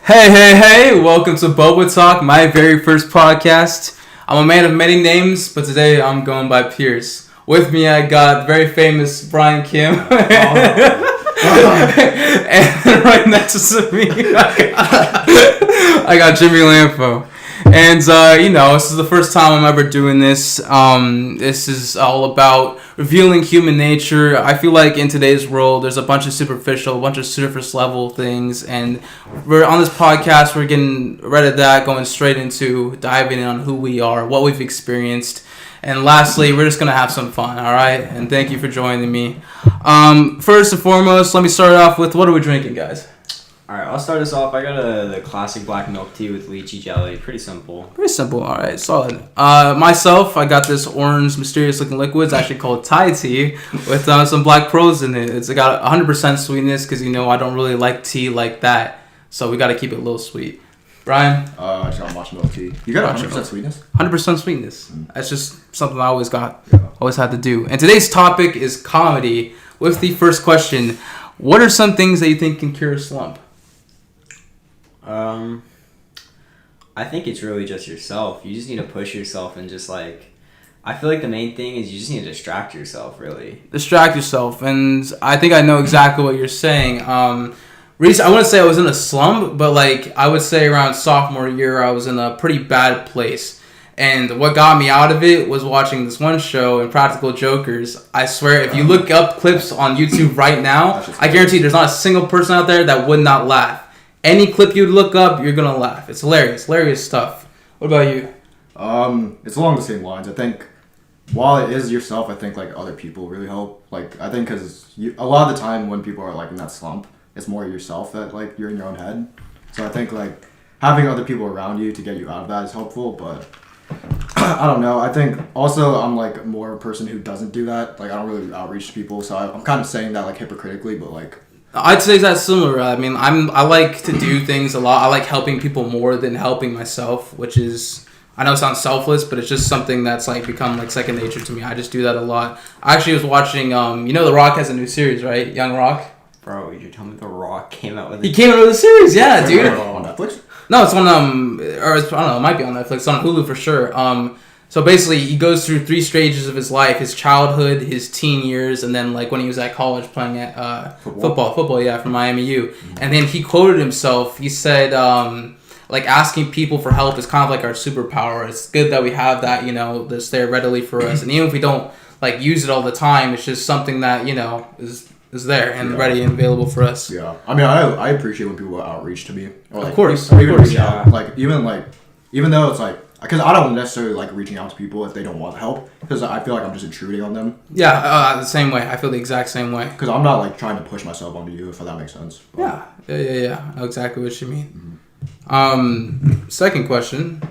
Hey, welcome to Boba Talk, my very first podcast. I'm a man of many names, but today I'm going by Pierce. With me, I got very famous Brian Kim. And right next to me, I got Jimmy Lampo. And, this is the first time I'm ever doing this. This is all about revealing human nature. I feel like in today's world, there's a bunch of superficial, a bunch of surface level things. And we're on this podcast, we're getting rid of that, going straight into diving in on who we are, what we've experienced. And lastly, we're just going to have some fun, all right? And thank you for joining me. First and foremost, let me start off with, what are we drinking, guys? All right, I'll start us off. I got the classic black milk tea with lychee jelly. Pretty simple. All right, solid. Myself, I got this orange mysterious looking liquid. It's actually called Thai tea with some black pearls in it. It's got 100% sweetness because, I don't really like tea like that. So we got to keep it a little sweet. Brian? I just got matcha milk tea. You got 100% sweetness? 100% sweetness. That's just something I always had to do. And today's topic is comedy. With the first question, what are some things that you think can cure a slump? I think it's really just yourself. You just need to push yourself and just I feel like the main thing is you just need to distract yourself, really. Distract yourself, and I think I know exactly what you're saying. I wouldn't say I was in a slump, but I would say around sophomore year I was in a pretty bad place. And what got me out of it was watching this one show, Impractical Jokers. I swear, if you look up clips on YouTube right now, I guarantee there's not a single person out there that would not laugh. Any clip you look up, you're going to laugh. It's hilarious stuff. What about you? It's along the same lines. I think while it is yourself, I think other people really help. I think because a lot of the time when people are in that slump, it's more yourself that you're in your own head. So I think having other people around you to get you out of that is helpful. But I don't know. I think also I'm more a person who doesn't do that. I don't really outreach to people. So I'm kind of saying that hypocritically, but I'd say that's similar. I mean, I like to do things a lot. I like helping people more than helping myself, which is, I know it sounds selfless, but it's just something that's become second nature to me. I just do that a lot. I actually was watching, The Rock has a new series, right? Young Rock. Bro, you're telling me The Rock came out with He came out with a series, yeah, dude. On Netflix? No, it's on I don't know, it might be on Netflix. It's on Hulu for sure. So basically, he goes through 3 stages of his life: his childhood, his teen years, and then when he was at college playing at football, for Miami U. Mm-hmm. And then he quoted himself. He said, asking people for help is kind of our superpower. It's good that we have that, that's there readily for us. And even if we don't use it all the time, it's just something that is there and ready and available for us. Yeah, I mean, I appreciate when people outreach to me. Or, of course, yeah. Even though it's because I don't necessarily reaching out to people if they don't want help, because I feel I'm just intruding on them. Yeah, the same way. I feel the exact same way. Because I'm not trying to push myself onto you, if that makes sense. But, yeah. I know exactly what you mean. Mm-hmm. Second question.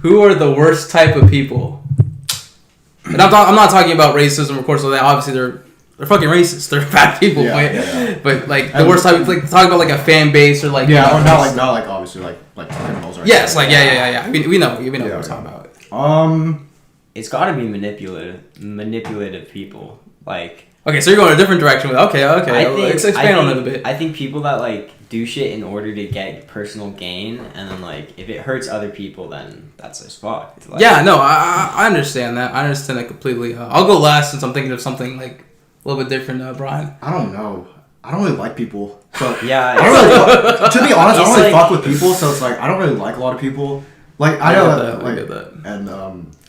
Who are the worst type of people? And I'm not talking about racism, of course. So obviously they're fucking racist. They're bad people. Yeah. But the worst type, talk about a fan base or or not obviously criminals or yes, yeah. We know what we're talking about. It's got to be manipulative people. Okay, so you're going a different direction with okay. Let's expand on it a bit. I think people that do shit in order to get personal gain, and then if it hurts other people, then that's just fucked. I understand that. I understand that completely. I'll go last since I'm thinking of something a little bit different, Brian. I don't know. I don't really like people. So yeah. To be honest, I don't really fuck with people. So it's I don't really like a lot of people. I know that. And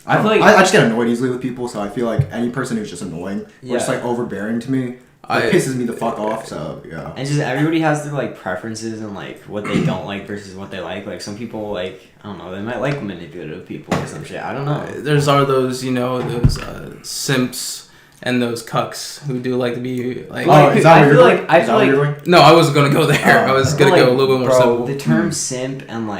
I feel I just get annoyed easily with people. So I feel any person who's just annoying or just overbearing to me, it pisses me the fuck off. So yeah. And just everybody has their preferences and what they don't like versus what they like. Some people I don't know, they might like manipulative people or some shit. I don't know. There's those those simps and those cucks who do like to be is that what you're doing? No, I wasn't gonna go there. I was gonna go a little bit more simple. The term simp and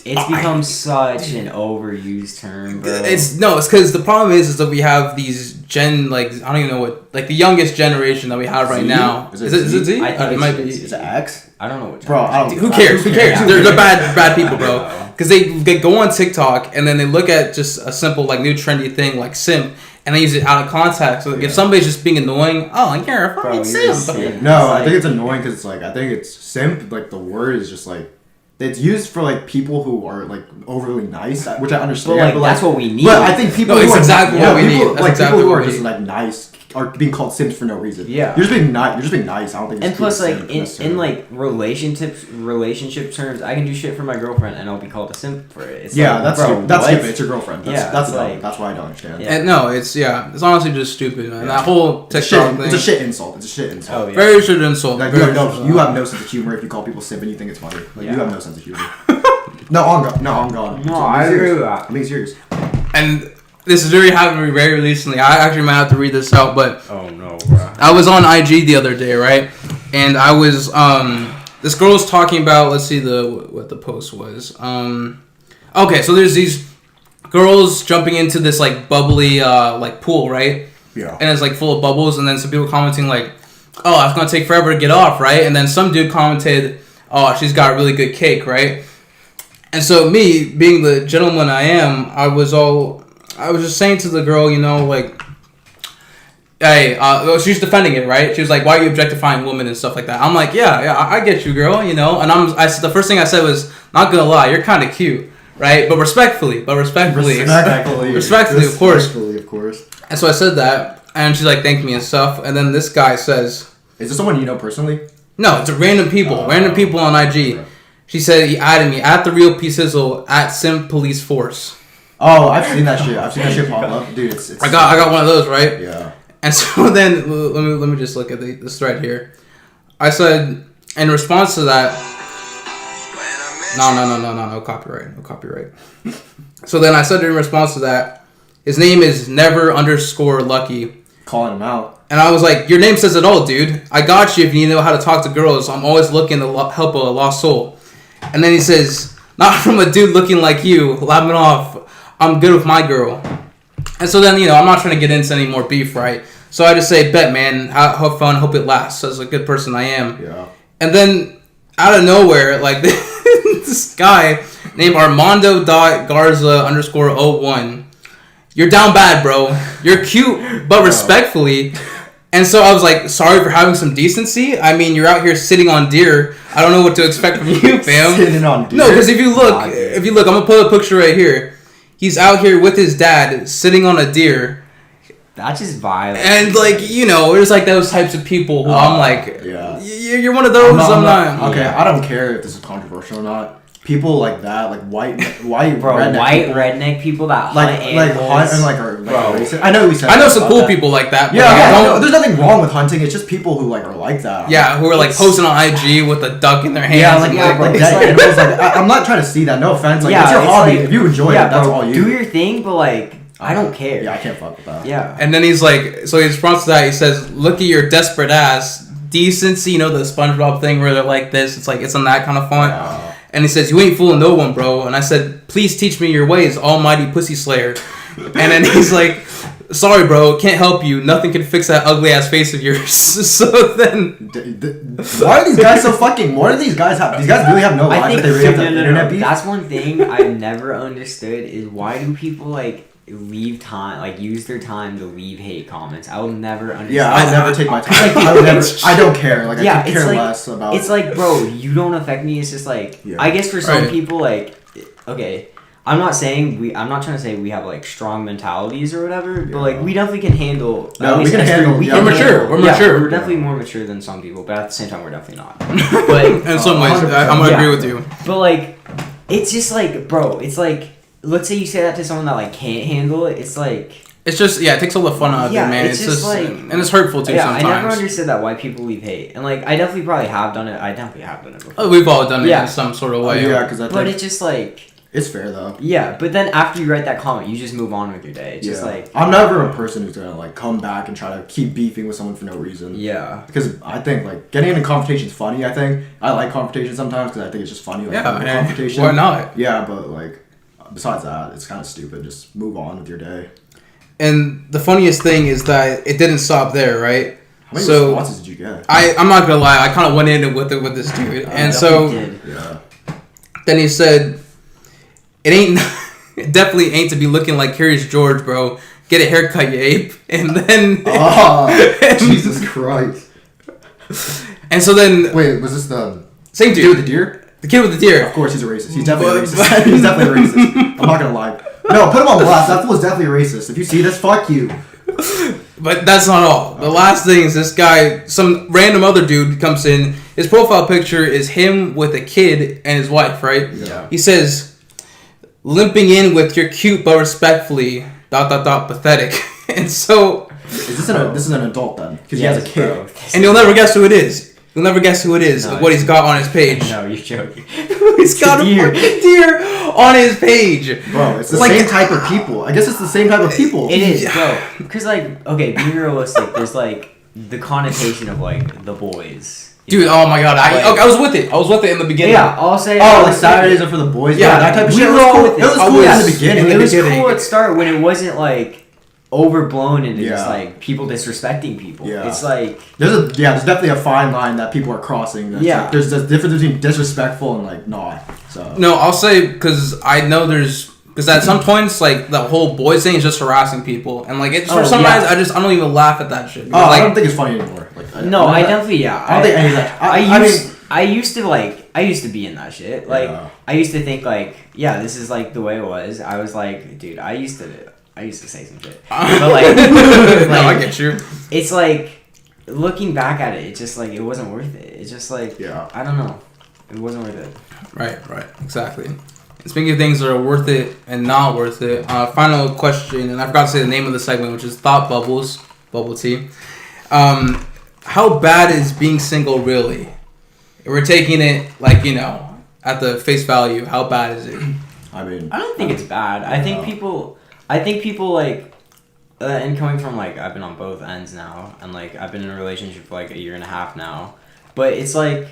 it's become such an overused term, bro. It's because the problem is that we have these I don't even know what the youngest generation that we have right now. Is it Z? I think it might be. Is it X? I don't know what. Bro, who cares? Yeah. They're bad people, bro. Because they go on TikTok and then they look at just a simple new trendy thing like simp, and they use it out of context. So like, if somebody's just being annoying, oh, you're a fucking simp. No, I think it's annoying because it's like I think it's simp. Like the word is just like it's used for like people who are like overly nice, which I understand. But like that's what we need. But I think people no, who it's are exactly what we people, need. That's like exactly people who what are we just need. like nice are being called simps for no reason. Yeah, you're just being nice. You're just being nice. I don't think. It's and plus, being like a simp in like relationship terms, I can do shit for my girlfriend and I'll be called a simp for it. It's yeah, like, that's bro, stupid. That's what? stupid. It's your girlfriend. That's like, that's why I don't understand. Yeah. And no, it's honestly just stupid, man. That whole TikTok thing. It's a shit insult. It's a shit insult. Oh, yeah. Very shit insult. Like, Very you have no sense of humor if you call people simp and you think it's funny. Like you have no sense of humor. No, I'm gone. No, I agree with that. I'm being serious. And this is happened to me very recently. I actually might have to read this out, but Oh no, bro. I was on IG the other day, right? And I was this girl was talking about. Let's see what the post was. Okay, so there's these girls jumping into this like bubbly like pool, right? Yeah. And it's like full of bubbles, and then some people commenting like, "Oh, it's gonna take forever to get off," right? And then some dude commented, "Oh, she's got really good cake," right? And so me, being the gentleman I am, I was just saying to the girl, like, hey, she's defending it, right? She was like, why are you objectifying women and stuff like that? I'm like, yeah, I get you, girl, and the first thing I said was, not gonna lie, you're kind of cute, right? But respectfully, of course. Respectfully, of course. And so I said that, and she like thanked me and stuff, and then this guy says, is this someone you know personally? no, it's random people on IG. Okay. She said he added me at the real P Sizzle at Sim Police Force. Oh, I've seen that shit. I've seen that shit pop up, dude. It's I got one of those, right? Yeah. And so then let me just look at this thread here. I said in response to that, no copyright. So then I said in response to that, his name is never_lucky. Calling him out. And I was like, your name says it all, dude. I got you if you know how to talk to girls. I'm always looking to help a lost soul. And then he says, not from a dude looking like you, laughing off, I'm good with my girl. And so then, I'm not trying to get into any more beef, right? So I just say, bet, man, have fun, hope it lasts, as a good person I am. Yeah. And then, out of nowhere, like, this guy named Armando.Garza_01, you're down bad, bro. You're cute, but respectfully. And so I was like, sorry for having some decency. I mean, you're out here sitting on deer. I don't know what to expect from you, fam. Sitting on deer? No, because if you look, I'm gonna pull a picture right here. He's out here with his dad, sitting on a deer. That's just violent. And like, there's like those types of people who I'm like, yeah. You're one of those. I'm not. Okay, I don't care if this is controversial or not. People like that, like white redneck people that hunt animals. and are racist. I know we said. I know some cool that. people like that. Yeah, there's nothing wrong with hunting. It's just people who are like that. Yeah, who are like posting on IG with a duck in their hands. Animals. I'm not trying to see that. No offense. Like, it's your hobby. If you enjoy it, that's all you do. Your thing, but like, I don't care. Yeah, I can't fuck with that. Yeah. And then he's like, so his response to that, he says, "Look at your desperate ass, decency." The SpongeBob thing where they're like this. It's like it's on that kind of font. Yeah. And he says, "You ain't fooling no one, bro." And I said, "Please teach me your ways, almighty pussy slayer." And then he's like, "Sorry, bro, can't help you. Nothing can fix that ugly ass face of yours." So then, why are these guys so fucking? What do these guys have? These guys really have no life. They really have the internet beef. That's one thing I've never understood is why do people like leave time, like use their time to leave hate comments. I will never understand. Yeah, I never take my time. I don't care. Like, I could care less about. It's like, bro, you don't affect me. It's just like, I guess for some people, like, okay, I'm not trying to say we have like strong mentalities or whatever, but like we definitely can handle. No, we can handle. We're mature. We're mature. We're definitely more mature than some people, but at the same time, we're definitely not. But in some ways, I'm gonna agree with you. But like, it's just like, bro, it's like. Let's say you say that to someone that like can't handle it. It's like it takes all the fun out of it, man. It's just like, and it's hurtful too. Sometimes. I never understood that why people leave hate, and like I definitely probably have done it. I definitely have done it before. Oh, we've all done it in some sort of way. Yeah, because but it's just like it's fair though. Yeah, but then after you write that comment, you just move on with your day. It's just like I'm never a person who's gonna like come back and try to keep beefing with someone for no reason. Yeah, because I think like getting into confrontation is funny. I think I like confrontation sometimes because I think it's just funny. Like, confrontation. Why not? Yeah, but like. Besides that, it's kind of stupid. Just move on with your day. And the funniest thing is that it didn't stop there, right? How many responses did you get? I'm not gonna lie, I kind of went in with this dude, and so then he said, "It definitely ain't to be looking like Curious George, bro. get a haircut, you ape. And then... Oh, Jesus Christ. And so then... Wait, was this the... Same dude. Dude with the deer? The kid with the deer. Of course he's a racist. He's definitely a racist. He's definitely a racist. I'm not gonna lie. No, put him on blast. That fool is definitely a racist. If you see this, fuck you. But that's not all. The last thing is this guy, some random other dude comes in. His profile picture is him with a kid and his wife, right? Yeah. He says, limping in with your cute but respectfully, ... pathetic. And so... This is an adult then? Because he has a kid. Bro, and you'll never guess who it is. You'll never guess who it is, No, what he's got on his page. No, you're joking. He's got a fucking deer on his page. Bro, it's the same type of people. I guess it's the same type of people. It is, bro. Because, like, okay, being realistic, there's, like, the connotation of, like, the boys. Dude, oh my god. I was with it. I was with it in the beginning. Yeah, I'll say... Oh, like Saturdays are for the boys? Yeah, that type of shit. We were all cool. with it. It was cool in the beginning. It was cool at start when it wasn't, like... overblown into just like people disrespecting people. Yeah. It's like there's definitely a fine line that people are crossing. That's yeah. Like, there's a difference between disrespectful and like not. So no, I'll say because I know because at some points like the whole boys thing is just harassing people and like it's for some reason I don't even laugh at that shit. Like, I don't think it's funny anymore. Like I definitely I don't think any of that. I used to be in that shit. Like I used to think like this is like the way it was. I was like, dude, I used to say some shit. But like, no, I get you. It's like looking back at it, it's just like it wasn't worth it. It's just like I don't know. It wasn't worth it. Right, exactly. And speaking of things that are worth it and not worth it, final question, and I forgot to say the name of the segment, which is Thought Bubbles, bubble tea. How bad is being single really? If we're taking it like at the face value. How bad is it? I mean, I don't think it's bad. I think people like, and coming from like I've been on both ends now, and like I've been in a relationship for like a year and a half now, but it's like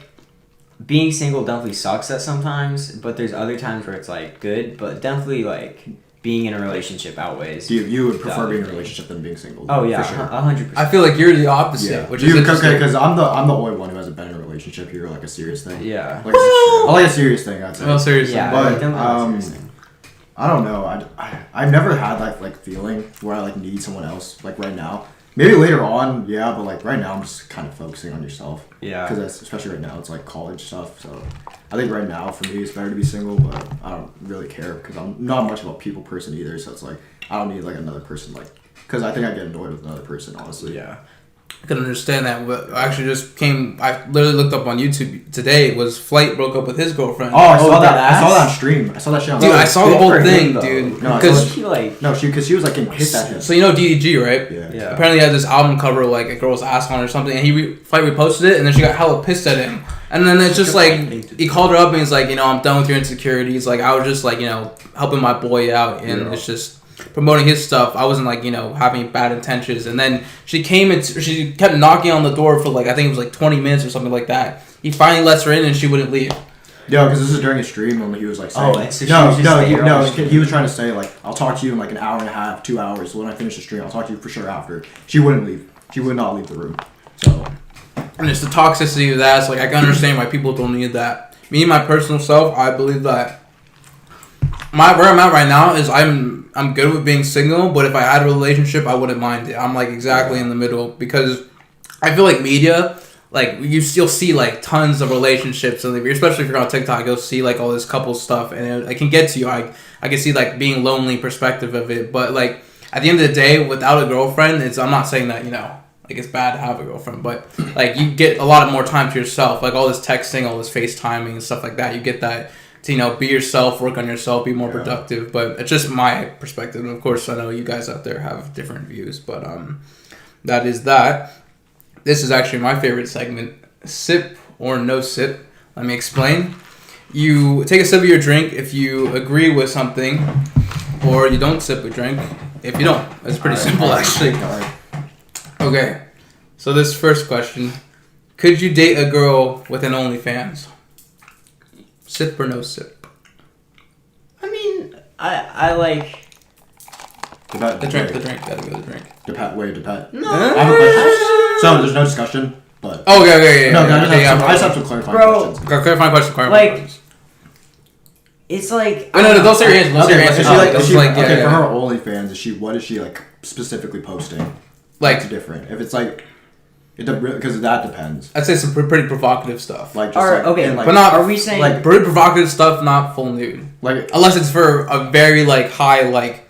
being single definitely sucks at sometimes, but there's other times where it's like good, but definitely like being in a relationship outweighs. You would prefer being in a relationship than being single? Oh yeah, for sure. 100%. I feel like you're the opposite, which is okay because I'm the only one who hasn't been in a relationship here like a serious thing. Yeah, like a serious thing. I'd say. Well, seriously, yeah, but I don't know. I've never had that like feeling where I like need someone else like right now. Maybe later on, yeah, but like right now I'm just kind of focusing on yourself. Yeah. Because especially right now it's like college stuff. So I think right now for me it's better to be single, but I don't really care because I'm not much of a people person either. So it's like I don't need like another person because I think I get annoyed with another person honestly. Yeah. I can understand that. But I actually I literally looked up on YouTube today. Was Flight broke up with his girlfriend? Oh, I saw that. I saw that on stream. I saw that shit on. Dude, I saw the whole thing, him, dude. No, because she was like getting pissed at him. So you know DDG, right? Yeah. Apparently, he had this album cover like a girl's ass on or something, and Flight reposted it, and then she got hella pissed at him. And then it's just like he called her up and he's like, I'm done with your insecurities. Like I was just like helping my boy out, and it's just promoting his stuff. I wasn't like having bad intentions. And then she came and she kept knocking on the door for like I think it was like 20 minutes or something like that. He finally lets her in and she wouldn't leave. Yeah, because this is during a stream when he was like saying, he was trying to say like I'll talk to you in like an hour and a half, 2 hours. When I finish the stream, I'll talk to you for sure after. She wouldn't leave. She would not leave the room. So and it's the toxicity of that. It's like I can understand why people don't need that. Me, my personal self, I believe that where I'm at right now is I'm good with being single, but if I had a relationship, I wouldn't mind it. I'm like exactly in the middle because I feel like media, like you'll see like tons of relationships, and especially if you're on TikTok, you'll see like all this couple stuff, and it can get to you. I can see like being lonely perspective of it, but like at the end of the day, without a girlfriend, I'm not saying that like it's bad to have a girlfriend, but like you get a lot more time to yourself, like all this texting, all this FaceTiming and stuff like that. You get that to be yourself, work on yourself, be more productive. But it's just my perspective, and of course I know you guys out there have different views, but that is that. This is actually my favorite segment, sip or no sip. Let me explain. You take a sip of your drink if you agree with something, or you don't sip a drink if you don't. It's pretty simple actually. Okay, so this first question, could you date a girl with an OnlyFans? Sip or no sip? I mean, I like... The drink. Gotta go the drink. Depend. No. I have a question. So there's no discussion, but... Oh, okay. I just have some clarifying questions. Clarifying questions. Like, It's like No, don't say your answer. Don't say your answer. For her OnlyFans, what is she like specifically posting? Like, it's different. If it's like, because that depends. I'd say some pretty provocative stuff. Like, but not. Are we saying like pretty provocative stuff? Not full nude. Like, unless it's for a very like high like,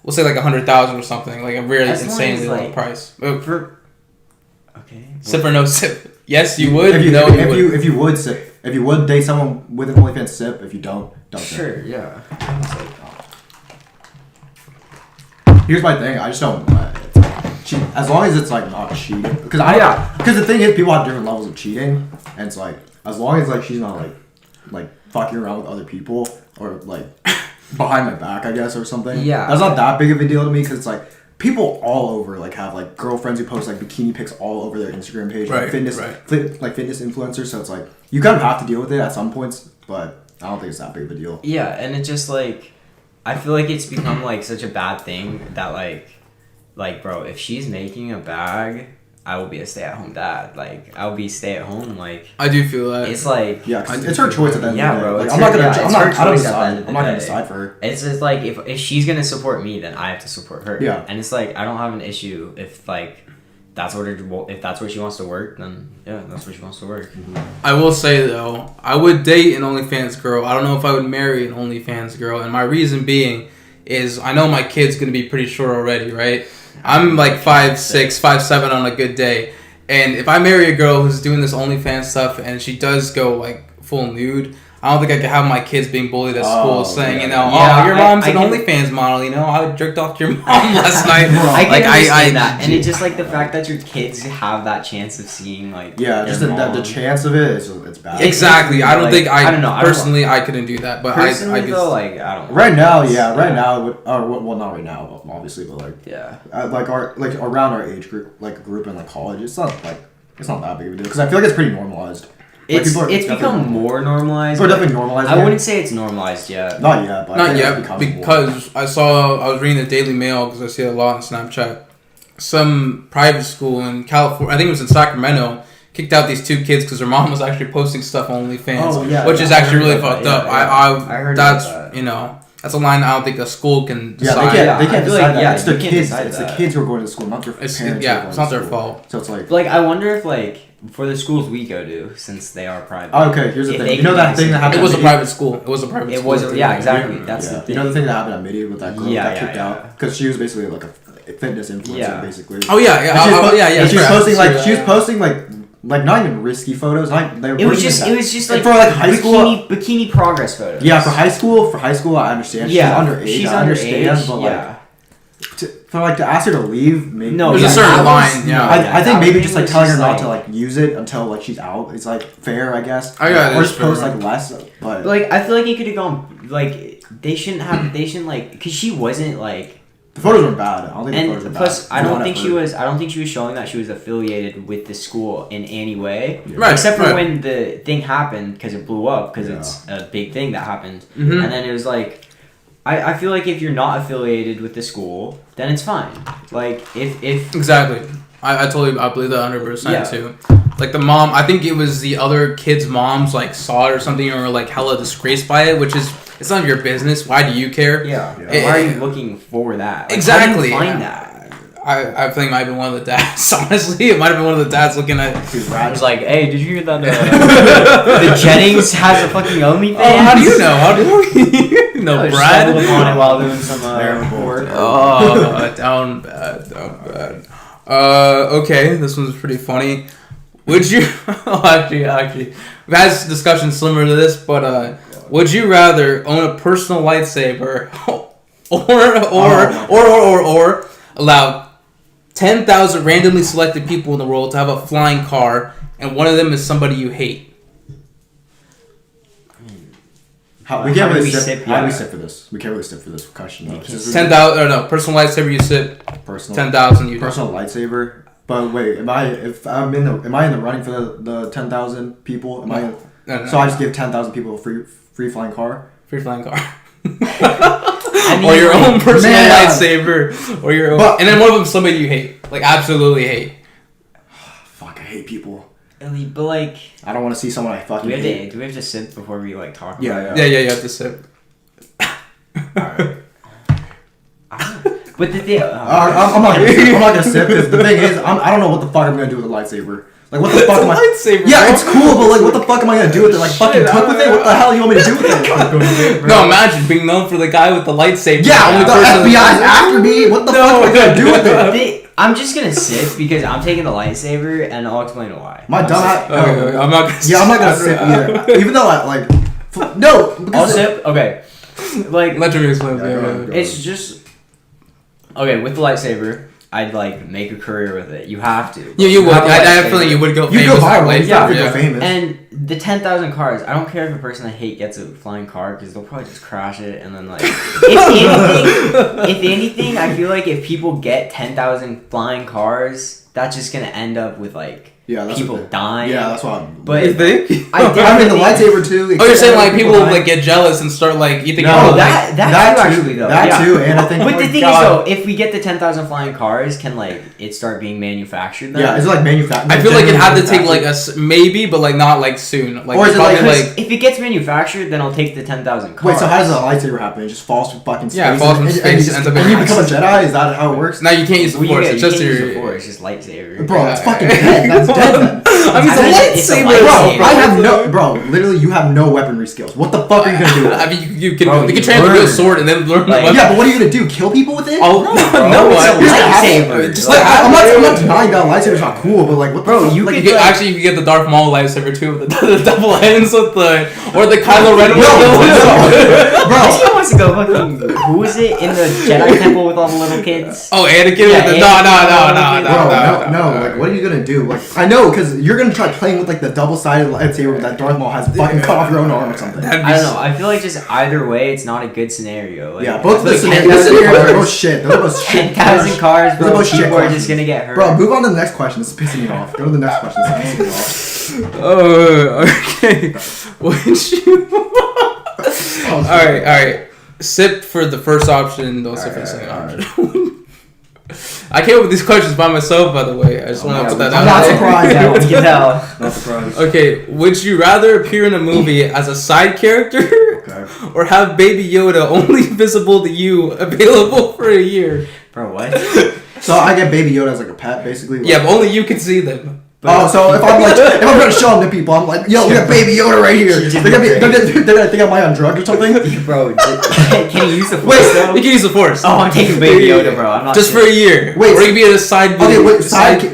we'll say like 100,000 or something, like a really insanely low price. Okay. Sip or no sip? Yes, you would. If you would date someone with an OnlyFans, sip. If you don't Sure, sip. yeah. Here's my thing. I just don't let it. As long as it's like not cheating, because the thing is, people have different levels of cheating, and it's like as long as like she's not like fucking around with other people or like behind my back, I guess, or something. Yeah, that's not that big of a deal to me, because it's like people all over like have like girlfriends who post like bikini pics all over their Instagram page, like fitness influencers. So it's like you kind of have to deal with it at some points, but I don't think it's that big of a deal. Yeah, and it's just like I feel like it's become like such a bad thing that like bro, if she's making a bag, I will be a stay-at-home dad. Like I'll be stay-at-home. Like I do feel that it's like it's her choice at the end of the day. bro. Like, I'm not gonna decide for her. It's just like if she's gonna support me, then I have to support her. Yeah, and it's like I don't have an issue if like that's where she wants to work, then yeah, that's where she wants to work. Mm-hmm. I will say though, I would date an OnlyFans girl. I don't know if I would marry an OnlyFans girl, and my reason being is I know my kid's gonna be pretty short already, right? I'm like 5'6", 5'7" on a good day, and if I marry a girl who's doing this OnlyFans stuff and she does go like full nude, I don't think I could have my kids being bullied at school saying, your mom's an OnlyFans model, I jerked off your mom last night. I can understand that. And it's just like the fact that your kids have that chance of seeing like just the chance of it's bad. Exactly. I don't think I don't know. Personally, I couldn't do that. But personally, I though, like I don't know. Right now, well, not right now, obviously, but like like around our age group, like group in like college, it's not that big of a deal, because I feel like it's pretty normalized. It's become more normalized. It's definitely normalized. I wouldn't say it's normalized yet. Not yet, but not yet, because I was reading the Daily Mail, because I see it a lot on Snapchat. Some private school in California, I think it was in Sacramento, kicked out these two kids because their mom was actually posting stuff on OnlyFans, which is actually really fucked up. I heard that's that. That's a line I don't think a school can decide. They can't decide that. It's the kids. It's the kids who are going to school, not their parents. It's not their fault. So it's like I wonder if like for the schools we go to, since they are private. Okay, here's the thing. You know that thing that happened. It was a private school. It was a private school. Exactly. That's the thing. You know the thing that happened at Midi with that girl who got kicked out because she was basically like a fitness influencer, basically. Oh yeah. She was posting like not even risky photos. It was just like for like high school bikini progress photos. Yeah, for high school I understand. She's underage. She's underage, but like to ask her to leave, maybe there's a certain line. I think maybe just like telling her not to like use it until like she's out. It's like fair, I guess. Or just post like less. But like I feel like it could have gone like they shouldn't like because she wasn't like. The photos were bad. I don't think the photos were bad. Plus, I don't think she was showing that she was affiliated with the school in any way. Right. Except for when the thing happened, because it blew up, because it's a big thing that happened. Mm-hmm. And then it was like, I feel like if you're not affiliated with the school, then it's fine. Like, if exactly. I believe that 100% too. Like the mom, I think it was the other kids' moms like saw it or something, or like hella disgraced by it, which is it's none of your business. Why do you care? Yeah. Why are you looking for that? Like, exactly. How do you find that? I think it might have been one of the dads. Honestly, it might have been one of the dads looking at. I was like, "Hey, did you hear that? The Jennings has a fucking OnlyFans." Oh, how do you know? How do you know, Brad? On it while doing some work. Oh, down bad. Okay, this one's pretty funny. Would you actually we've had discussions similar to this, but would you rather own a personal lightsaber or allow 10,000 randomly selected people in the world to have a flying car, and one of them is somebody you hate? How do we sit for this? We can't really sit for this question though. 10,000 or no, personal lightsaber you sit. Personal 10,000 you personal lightsaber. But wait, am I in the running for the 10,000 people? No. So I just give 10,000 people a free flying car? Free flying car. Or your own personal lightsaber, or your own, and then one of them somebody you hate, like absolutely hate. Fuck, I hate people. But like, I don't want to see someone I fucking hate. Do we have to sit before we like talk? Yeah, you have to sit. Alright. But the thing, I'm not gonna sip because the thing is, I don't know what the fuck I'm gonna do with a lightsaber. Like what the fuck am I? Lightsaber, Yeah, bro. it's cool, but like what the fuck am I gonna do with it? Like fucking cook with it? What the hell do you want me to do with it? No, imagine being known for the guy with the lightsaber. Yeah, only the person- FBI's after me. What the fuck am I gonna do with it? I'm just gonna sip because I'm taking the lightsaber and I'll explain why. My dumb ass. Okay, I'm not gonna Yeah, I'm not gonna sip. sip either. Even though I like, no. I'll Because sip. Okay. Like Let me explain. Yeah, go ahead. it's just okay with the lightsaber. I'd like make a career with it. You have to. Yeah, you would. have a I feel lightsaber. like you would go you famous. go viral. Like, You yeah, go yeah. famous. And the 10,000 cars, I don't care if a person I hate gets a flying car because they'll probably just crash it and then like. If anything, I feel like if people get 10,000 flying cars, that's just gonna end up with like Yeah, that's people what they- dying. Yeah, that's why. But You think? I I mean, the definitely- lightsaber too. Oh, you're saying like people dying. like get jealous and start like you think No, oh, that that too, too, actually though. that yeah. too, and I think. But oh the my thing God. is though, if we get the 10,000 flying cars, can like it start being manufactured then? Yeah, is it like manufactured? I feel like it had to take like maybe, but like not like soon. Like Or is it like- probably, If it gets manufactured, then I'll take the 10,000 cars. Wait, so how does the lightsaber happen? It just falls from fucking space. Yeah, it falls from and, space and you, and just, ends up and in you ice. become a Jedi. Is that how it works? now you can't use the Well, force. you It's just can't use your. the force, it's just lightsaber. Bro, it's fucking dead. That's dead. Then. I mean, it's a It's a lightsaber. lightsaber. Bro, I have no. Bro, literally, you have no weaponry skills. What the fuck are you gonna do? With it? I mean, you can Bro, you you can train with a real learn. sword and then learn. Like- the weapon. Yeah, but what are you gonna do? Kill people with it? Oh bro, no! it's a Here's the lightsaber. Just Like, like I'm not denying that lightsaber's not cool, but like, what the Bro, fuck? you like, could You get, like- actually, you can get the Darth Maul lightsaber too, with the double ends with the or the Kylo Ren. No, bro. This guy wants to go fucking. Who is it in the Jedi temple with all the little kids? Oh, Anakin! Yeah, with the, Anakin. Bro, no, like, what are you gonna do? Like, I know, because you're gonna try playing with, like, the double-sided lightsaber that Darth Maul has fucking cut off your own arm or something. That'd be I don't know. I feel like just either way, it's not a good scenario. Like, Yeah, both of the like scenarios 10,000 are cars- both shit. Those are both shit. 10,000 cars, Those bro. are both shit People are questions. just gonna get hurt. Bro, move on to the next question. This is pissing me off. Go to the next question. This is pissing me off. Oh, okay. Would you? All right. Sip for the first option. Don't sip for the second option. I came up with these questions by myself, by the way. I just want to put that I'm out not there. surprised. Yeah, we can tell. Not surprised. Okay, would you rather appear in a movie as a side character Okay. or have Baby Yoda only visible to you, available for a year? Bro, what? So I get Baby Yoda as like a pet, basically. Like, Yeah, but only you can see them. Oh, so if I'm gonna show them to people, I'm like, yo, we got Baby Yoda right here. They're gonna think I'm like on drugs or something. Bro, can you use the force Wait, though? You can use the Force. Oh, I'm taking Baby Yoda, bro. I'm not Just for a year. Wait, or you can be a side. Okay, wait,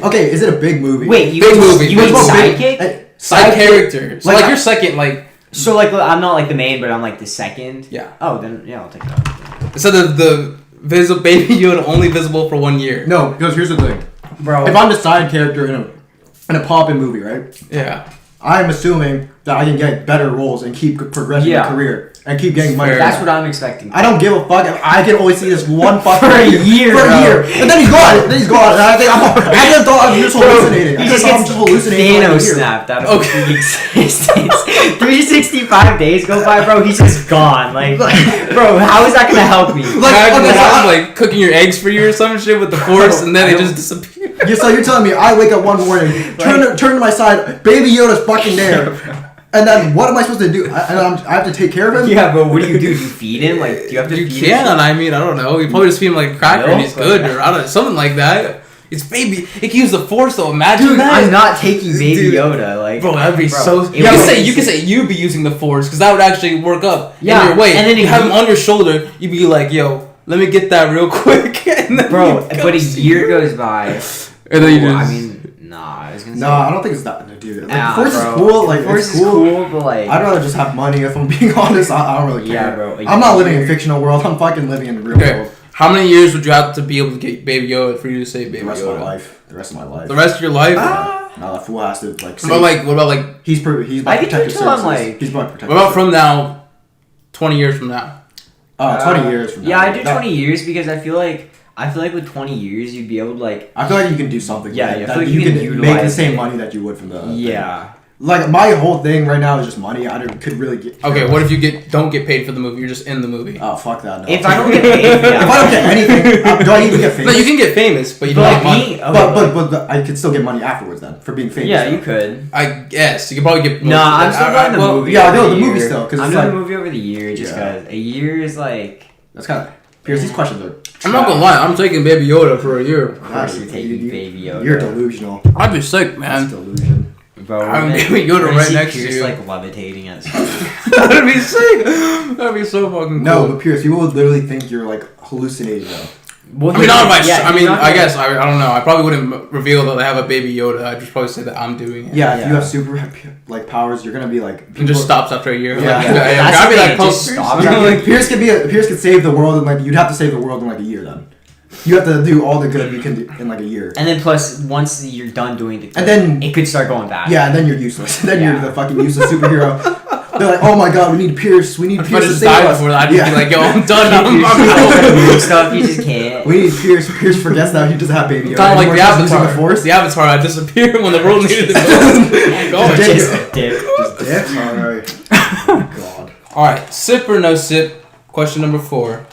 okay, is it a big movie? Wait, you Big mean, movie. You Big mean movie. sidekick? side character. So Like, like your second, like So like, I'm not like the main, but I'm like the second. yeah. Oh, then yeah, I'll take that. Instead of the visible Baby Yoda only visible for 1 year. No, because here's the thing. Bro, If I'm the side character in a pop-in movie, right? Yeah. I'm assuming that I can get better roles and keep progressing Yeah. my career and keep getting money. Fair. that's what I'm expecting. I don't give a fuck if I can only see this one fucking For a year, For a bro. year. And then he's gone. And I think I just thought I'm just hallucinating. I He just just thought I'm gets just hallucinating. for like a Thanos year. snapped out of Okay. existence. 365 days go by, bro. He's just gone. Like, bro, how is that gonna help me? Like, Imagine okay, that, so like cooking your eggs for you or some shit with the Force, and then I it don't- just disappears. So you're telling me I wake up one morning, turn to my side, Baby Yoda's fucking there, and then what am I supposed to do? I have to take care of him? Yeah, bro. What do? You feed him? Like, do you have to You feed can, him? I mean, I don't know. You probably just feed him like a cracker and Milk, he's good, or I don't know, something like that. It's baby. It can use the Force, though. Imagine Dude, that. I'm not taking Baby Dude. Yoda. Like, Bro, that'd be so. it You would can be say you can sick. say you'd be using the Force because that would actually work up Yeah, in your way. and then you if have you- him on your shoulder. You'd be like, "Yo, let me get that real quick." And then bro. you come But a see year it. goes by. and then you Well, just. I mean, nah. I was gonna say. No, I don't think it's that. Dude, like, Nah, the Force bro. is cool. Like, The Force it's is cool, but like. I'd rather just have money. If I'm being honest, I don't really care. Yeah, bro. I'm not living in a fictional world. I'm fucking living in the real Okay. world. How many years would you have to be able to get Baby Yoda for you to say Baby The rest Yoda? of my life. The rest of my life. The rest of your life. Now that fool has to like. What about like? What about like? He's my I think protective until I'm, services. like- He's my protective. What about from now? 20 years from now. 20 years from now? Yeah, I do That- 20 years because I feel like with 20 years you'd be able to like. I feel like you can do something. Yeah, with it, yeah, I that feel like you you can can make the utilize same it. money that you would from the. Yeah. Like my whole thing right now is just money. Could really get. Okay, what if you don't get paid for the movie? You're just in the movie. Oh fuck that! No. If I don't get paid, yeah. If I don't get anything, do I even get famous? No, you can get famous, but you don't But get money. being, okay, But I could still get money afterwards then for being famous. yeah, though. you could. I guess you could probably get. Nah, I'm still going the movie. yeah, over no, the the movie year. still, 'cause I'm it's doing like- the movie over the year just Yeah. because a year is like That's kind of Pierce. These questions are. I'm not gonna lie. I'm taking Baby Yoda for a year. Of course you're taking Baby Yoda. You're delusional. I'd be sick, man. That's delusion. Bro, I'm Baby Yoda right next to you. like levitating at That'd be sick. That'd be so fucking cool. No, but Pierce, people would literally think you're like hallucinating though. Well, I mean, not my. yeah, I mean, not I guess I don't know. I probably wouldn't reveal that I have a Baby Yoda. I'd just probably say that I'm doing it. Yeah, if you have super like powers, you're gonna be like. It just stops after a year. Yeah, Like, yeah. I'd be like, Just stop. Like, Pierce could save the world, and like you'd have to save the world in like a year. Then you have to do all the good you can do in like a year. And then plus, once you're done doing the good, And then it could start going bad. Yeah, and then you're useless. Then you're the fucking useless superhero. They're like, oh my god, we need Pierce. We need if I Pierce to just save died us. before that, I'd just be like, yo, I'm done. I'm Stuff you just can't. We need Pierce. Pierce forgets that he doesn't have Baby Yoda. kind of like anymore. the He's using Avatar. The Force. The Avatar, I disappeared when the world needed to go. Just dip. Just dip. Alright. Oh god. Alright, sip or no sip? Question number 4.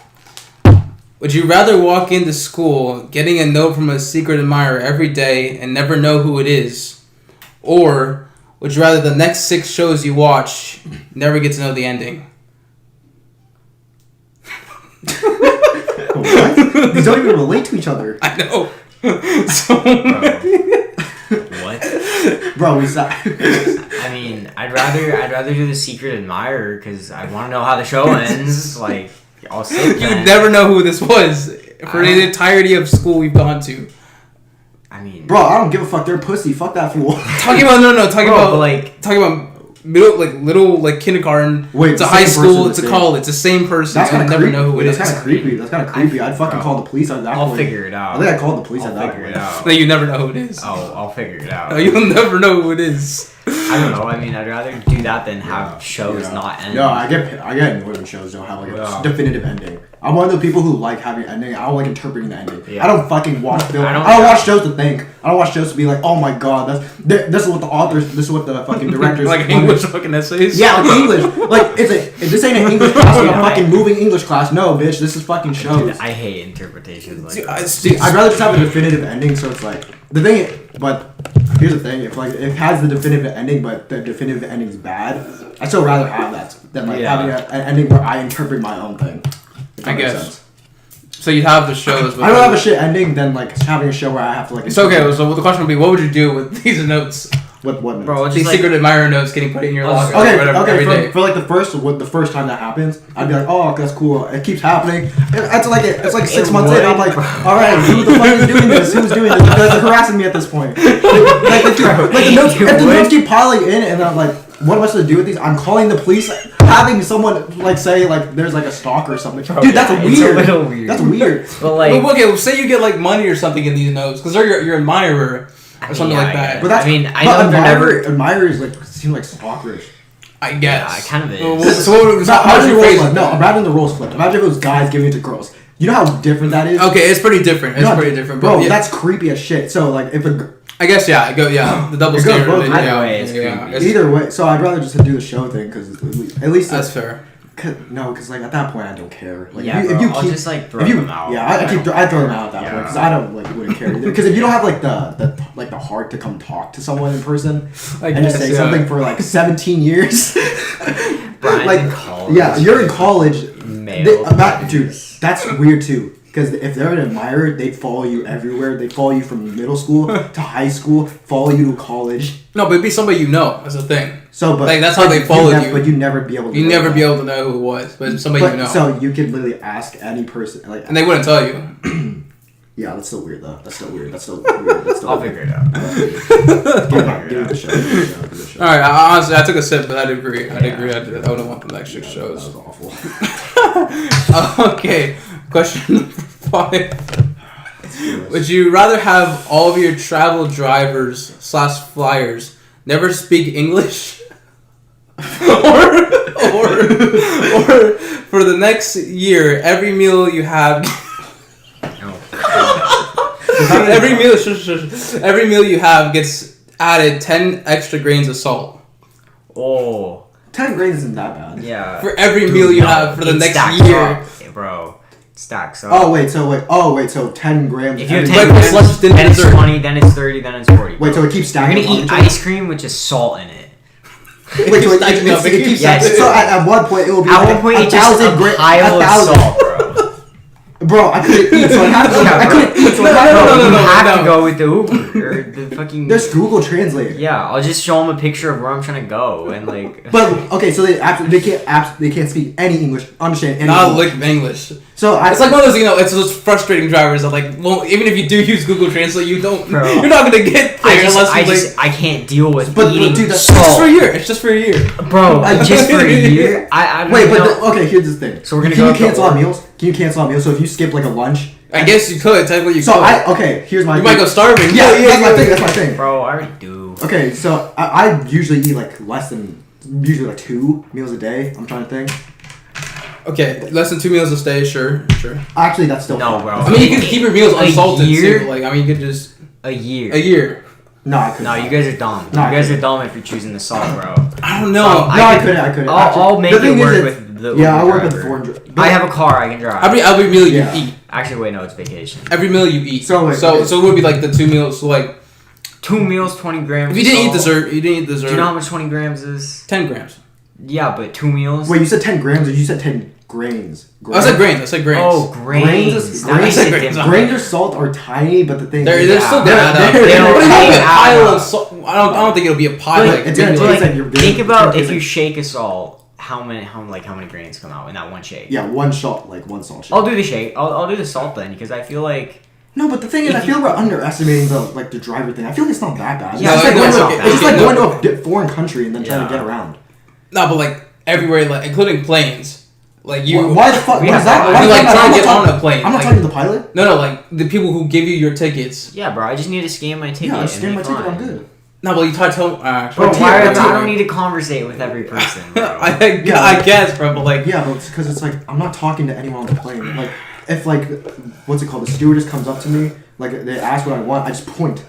Would you rather walk into school getting a note from a secret admirer every day and never know who it is? Or would you rather the next 6 shows you watch never get to know the ending? What? These don't even relate to each other. I know. So, What? Bro, we saw. I mean, I'd rather do the secret admirer because I want to know how the show ends. Like, I'll sit. you would never know who this was for the entirety of school we've gone to. I mean, Bro, I don't give a fuck. They're pussy. Fuck that fool. Talking about talking Bro, about but, like, talking about middle little kindergarten. Wait, it's a the high same school. person, It's a the college. It's the same person. That's kind and of never creepy. know who it is. That's kind of creepy. That's kind of creepy. I'd fucking call the police at that I'll point. figure it out. I think I called the police at that figure point. it out. No, you never know who it is. Oh, I'll figure it out. No, you'll never know who it is. I don't know. I mean, I'd rather do that than have shows Yeah. not end. No, I get annoyed when shows don't have like a Yeah. definitive ending. I'm one of the people who like having an ending. I don't like interpreting the ending. Yeah. I don't fucking watch film. I I don't- don't watch shows to think. I don't watch shows to be like, oh my god, this is what the authors, this is what the fucking directors Like English fucking essays. Yeah, like English. Like if this ain't an English class, like a fucking moving English class. No, bitch, this is fucking shows. Dude, I hate interpretations like Dude, that. I'd rather just have a definitive ending, so it's like the thing. But here's the thing: if it has the definitive ending, but the definitive ending's bad, I'd still rather have that than like Yeah. having an ending where I interpret my own thing. If that I makes guess. sense. So you'd have the shows. I'd rather have a shit ending than like having a show where I have to like. It's okay. So the question would be, what would you do with these notes? What? Bro, it's These just like, secret admirer notes getting put in your locker. Okay, or whatever, okay. every day. For like the first time that happens, I'd be like, oh, that's cool. It keeps happening. It's like 6 months in. I'm like, all right, who the fuck is doing this? Who's doing this? They're harassing me at this point. Like the notes, if the notes keep piling in, and I'm like, what am I supposed to do with these? I'm calling the police, having someone like say like there's like a stalker or something. Dude, that's it's weird. a little weird. That's weird. But like, Well, okay, well, say you get like money or something in these notes because they're your admirer or something yeah, like I that. guess. But that's, I mean, I but know they're never. admirers like seem like stalkerish. I guess. Yeah, it kind of is. Well, so what would, Not, how would imagine you the roles phrase flipped. it? No, imagine the roles flipped. Imagine if it was guys giving it to girls. You know how different that is? Okay, it's pretty different. It's No, pretty different. Bro, But yeah, that's creepy as shit. So like if a I guess yeah. The double It goes standard. both yeah, either way, it's yeah, creepy. it's- either way, so I'd rather just do the show thing because at least That's fair. because like at that point I don't care. Like Yeah, if you I'll keep just like throw if you them out. yeah I throw them out at that point because I don't like wouldn't care either. Because if you don't have like the heart to come talk to someone in person I and just guess, say yeah. something for like 17 years, Brian's like in college. yeah, you're in college. Male Dude, that's weird too. Because if they're an admirer, they'd follow you everywhere. They follow you from middle school to high school, follow you to college. No, but it'd be somebody you know. That's the thing. So, but Like, that's how they followed you. But you'd never be able to. You know never that. be able to know who it was, but it's somebody But, you know. So you could literally ask any person, like, And they wouldn't tell you. yeah, that's still weird though. That's still weird. That's still weird. That's still I'll weird. figure it out. Give it a shot. Give it a shot. All right, honestly, I took a sip, but I'd agree. I'd agree. I wouldn't want the next 6 That shows. was awful. Okay, question number 5. Would you rather have all of your travel drivers / flyers never speak English, or for the next year every meal you have every meal you have gets added 10 extra grains of salt? Oh, 10 grains isn't that bad. yeah. For every meal you have for the it next stacks year. up, bro. It stacks up. Oh wait, so 10 grams. If you have every- 10 Like, grams, plus dinner, then it's dessert. 20, then it's 30, then it's 40. Wait, so it keeps You're stacking. gonna on eat each other? ice cream with just salt in it. Wait, so Stacking up. it keeps Yes. So at one point it will be At like one point, a it's just thousand a gra- pile a of thousand. salt, bro. Bro, I couldn't eat, so I had to go. I couldn't eat, so I had to go. You have to go with the Uber or the fucking. There's Google Translate. Yeah, I'll just show them a picture of where I'm trying to go and like. But okay, so they can't speak any English, understand any Not English. like English. So It's like one of those, it's those frustrating drivers that like, well, even if you do use Google Translate, you're not gonna get there unless I can't deal with But eating dude, that's salt. It's just for a year. It's just for a year. Bro, just for a year. I don't wait, know. but okay, here's the thing. So we're gonna Can go you to cancel work. out meals? Can you cancel out meals? So if you skip like a lunch. I guess you could. Technically, you So could. here's my. You might go starving. Yeah, that's my thing. That's my thing. Bro, I already do. Okay, so I usually eat like less than usually like 2 meals a day. I'm trying to think. Okay, less than 2 meals a day, sure. Actually, that's still No, fine. bro. I mean, you can keep your meals A unsalted year? too. Like, I mean, you could just A year. a year. No, I couldn't. No, you guys are dumb. No, I you guys couldn't. are dumb if you're choosing the salt, bro. I don't know. I couldn't. I'll make the it thing work is with the yeah, I Uber work with driver. the foreign. I have a car. I can drive. Every meal you Yeah. eat. Actually, wait, no, it's vacation. Every meal you eat. So, like, so okay. it would be like the 2 meals. So like, 2 meals, 20 grams. if you didn't eat of salt. dessert, you didn't eat dessert. Do you know how much 20 grams is? 10 grams. Yeah, but 2 meals. Wait, you said 10 grams or you said 10 grains? I said grains. I said grains. Oh, grains. Grains That makes grains. it Grains. different. Grains or salt are tiny, but the thing They're is, still they're- gonna add up. they're- They don't But it won't be a add pile up. of salt. I don't think it'll be a pile. But Like, it's gonna maybe taste like- like you're Think about it's if gonna you taste shake a salt, how many grains come out in that one shake? Yeah, one salt shake. I'll do the shake. I'll do the salt then because I feel like No, but the thing is, I feel we're underestimating the driver thing. I feel like it's not that bad. Yeah, it's just like no, going it's to okay. it's just Okay, like no. going to a foreign country and then trying to Yeah. get around. No, but like everywhere, like including planes. Like you. Why the fuck? we What have is that? to- Why I mean, is like that? trying I'm to not get on talking- a plane. I'm not like, talking to the pilot. No, like the people who give you your tickets. yeah, bro. I just need to scan my ticket. Yeah, I and scan be my ticket. fine. I'm good. No, but you try to tell. Bro, But why T- I don't need to conversate with every person, bro. I guess, bro, but like. Yeah, but it's because it's like I'm not talking to anyone on the plane. Like if what's it called? The stewardess comes up to me, like they ask what I want, I just point.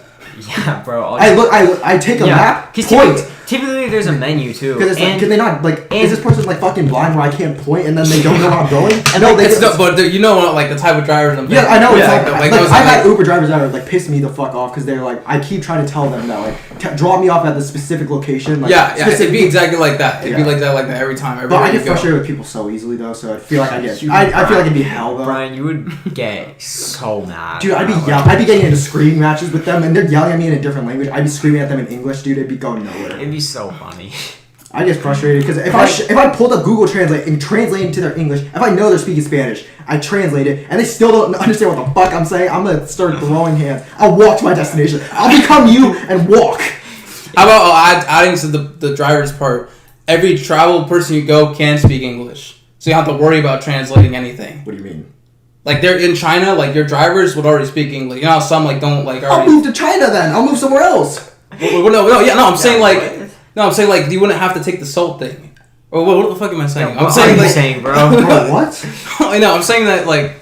Yeah, bro. I take a map, Because point. typically there's a menu too. Because it's like, And- can they not like? and- Is this person like fucking blind where I can't point and then they don't know where I'm going? And no, like, they. it's not, but you know what, like the type of drivers I'm Yeah, I know. It's Yeah, like those I've are, had Uber drivers that are like piss me the fuck off because they're like I keep trying to tell them that like drop me off at the specific location. Like, yeah, it'd specific- be exactly like that. It'd be Yeah. like that every time. But Everywhere I get you go. frustrated with people so easily though, so I feel like I You- I feel like it'd be hell though. Brian, you would get so mad. Dude, I'd be getting into screaming matches with them, and they're yelling at me in a different language. I'd be screaming at them in English, dude. It'd be going nowhere. It'd be so funny. I get frustrated because if I pulled up Google Translate and translate into their English, if I know they're speaking Spanish, I translate it, and they still don't understand what the fuck I'm saying. I'm gonna start throwing hands. I'll walk to my destination. I'll become you and walk. How about adding to the driver's part? Every travel person you go can speak English, so you don't have to worry about translating anything. What do you mean? Like they're in China, like your drivers would already speak English. You know how some like don't like I'll already. move to China then. I'll move somewhere else. I'm saying like you wouldn't have to take the salt thing. Or what the fuck am I saying? What I'm saying are you like, saying, bro? Bro, what? I know. I'm saying that like,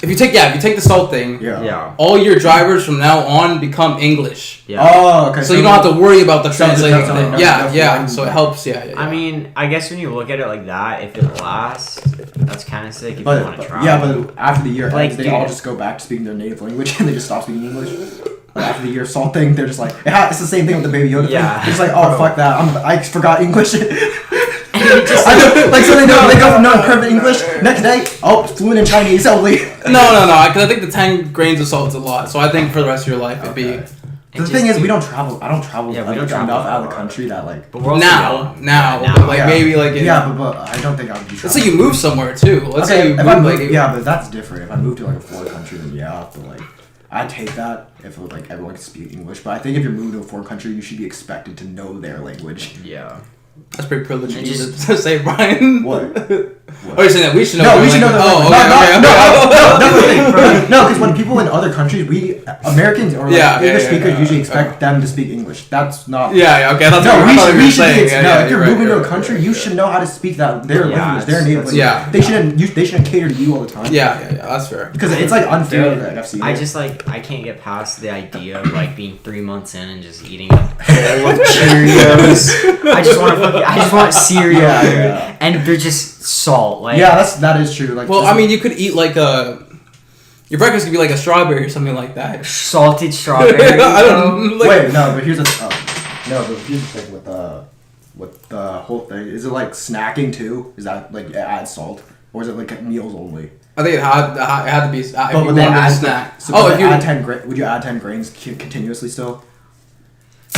if you take the salt thing, Yeah. all your drivers from now on become English. Yeah. Oh, okay. So you don't have to worry about the Sounds translating good, thing. sounds Yeah, good. yeah. So it helps. Yeah. I mean, I guess when you look at it like that, if it lasts, that's kind of sick if you want to try. Yeah, but after the year Like, ends, they dude. all just go back to speaking their native language and they just stop speaking English. But after the year salt thing, they're just like, it's the same thing with the Baby Yoda Yeah. thing. It's like, oh, fuck that. I forgot English. just I know, like, so they go from knowing perfect English, next day, fluent in Chinese only. No. Because I think the 10 grains of salt is a lot. So I think for the rest of your life it'd be. The thing is, we don't travel. I don't travel Yeah, we don't travel enough out of that the far. country that like. But we're also Now, young. but like Yeah. maybe like in, Yeah, but I don't think I would be. let's say you move somewhere too. Let's say you if move I like move, yeah, but that's different. If I move to like a foreign country, then yeah, I have to like. I'd take that if like everyone could speak English. But I think if you're moving to a foreign country, you should be expected to know their language. Yeah. that's pretty privileged of And you just- to say, Brian. What? Oh, you're saying that we should know. No, their we should know language. that. Oh, okay, okay. No, because when people in other countries, Americans or like Yeah, English yeah, speakers yeah. usually expect them to speak English. That's not. Yeah, okay. That's No, what I thought you were we should saying. be. Yeah, No, yeah, if you're right, moving to right, a country, right, you right. should know how to speak their Yeah, language, their native that's- language. yeah. They shouldn't cater to you all the time. Yeah, that's fair. Because it's like unfair Dude, that I've seen. I it. just like I can't get past the idea of like being 3 months in and just eating a bowl of Cheerios. I just want cereal, Yeah, dude. yeah. And they're just salt. Like Yeah, that is true. Like, Well, just- I mean, you could eat like your breakfast could be like a strawberry or something like that. salted strawberry. I don't like, wait, no, but here's the thing with the whole thing. Is it like snacking too? Is that like it adds salt, or is it like meals only? I think it had to be. If But you would they wanted a add snack. So Oh, would if you you. add 10 would you add 10 grains continuously still?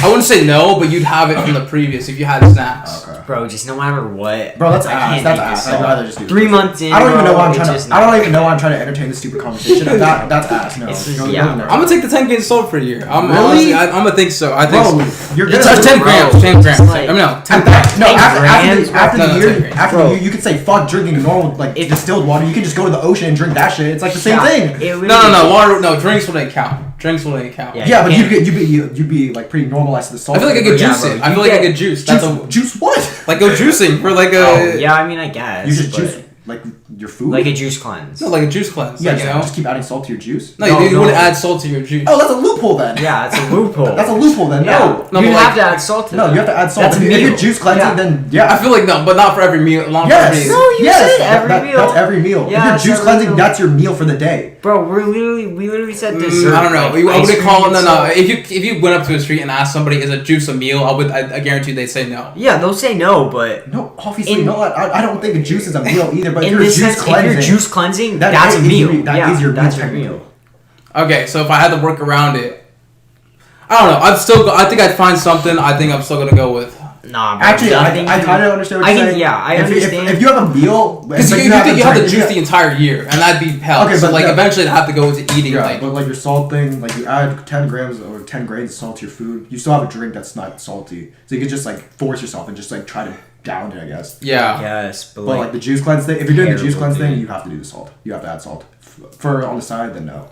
I wouldn't say no, but you'd have it from the previous if you had snacks. Okay. Bro, just no matter what. Bro, that's I ass. can't That's make ass. this I'd up. rather just do 3 this. months in. I don't even know why I'm bro, trying it's to. I don't even know why I'm trying to entertain this stupid conversation. That's ass. No. It's just- Go- yeah, go there. I'm gonna take the 10 grains of salt for a year. I'm Really? honestly, I'm gonna think so. I think. Bro, So. you're It's gonna 10 bro, grams. 10 grams. it's like- I mean, no, 10 No, grams. grams, after bro. the No, year, 10 grams. after Bro. the year, you could say fuck drinking normal like If- distilled water. You can just go to the ocean and drink that shit. It's like the same Yeah, thing. it really No. is. Water. No, drinks wouldn't count. Drinks wouldn't count. Yeah. Yeah, but you you'd be like pretty normalized to the salt. I feel like I could Yeah, juice bro, it. I you feel like I get could juice. That's juice what? like go juicing for like a. Oh, yeah, I mean, I guess. You just but- juice like your food. Like a juice cleanse. No, like a juice cleanse. yeah, like, you know. just keep adding salt to your juice. No, No, you no. wouldn't add salt to your juice. Oh, that's a loophole then. Yeah, it's a loophole. That's a loophole then. Yeah. No. No, you but have like- to add salt to No, that. you have to add salt. That's If a you're meal. juice cleansing, Yeah. then yeah. I feel like no, but not for every meal. Not Yes. for every. No, you yes. said every meal. That's every meal. Yeah, if you're it's juice every cleansing, meal. that's your meal for the day. Bro, we literally said dessert. I don't know. like I ice wouldn't cream call it. and No. stuff. If you went up to a street and asked somebody, "Is a juice a meal?" I guarantee they'd say no. Yeah, they'll say no, but No, obviously In- not. I don't think a juice is a meal either. But if in you're this juice sense, if cleansing, you're juice cleansing, that that's a is meal. your- that yeah, is your that's meal your meal. technically. Okay, so if I had to work around it, I don't know. I think I'd find something. I think I'm still gonna go with. Nah, bro. Actually, I think kind of understand what you're saying. Yeah, I understand. If you have a meal, Because like you have to drink- juice the entire year, and that'd be hell. Okay, so but like yeah. eventually I'd have to go to eating. Yeah, like but like your salt thing, like you add 10 grams or 10 grains of salt to your food, you still have a drink that's not salty. So you could just like force yourself and just like try to down it, I guess. yeah. Yes, but But like the juice cleanse thing, if you're doing the juice Terrible, cleanse thing, dude. you have to do the salt. You have to add salt. For on the side, then no.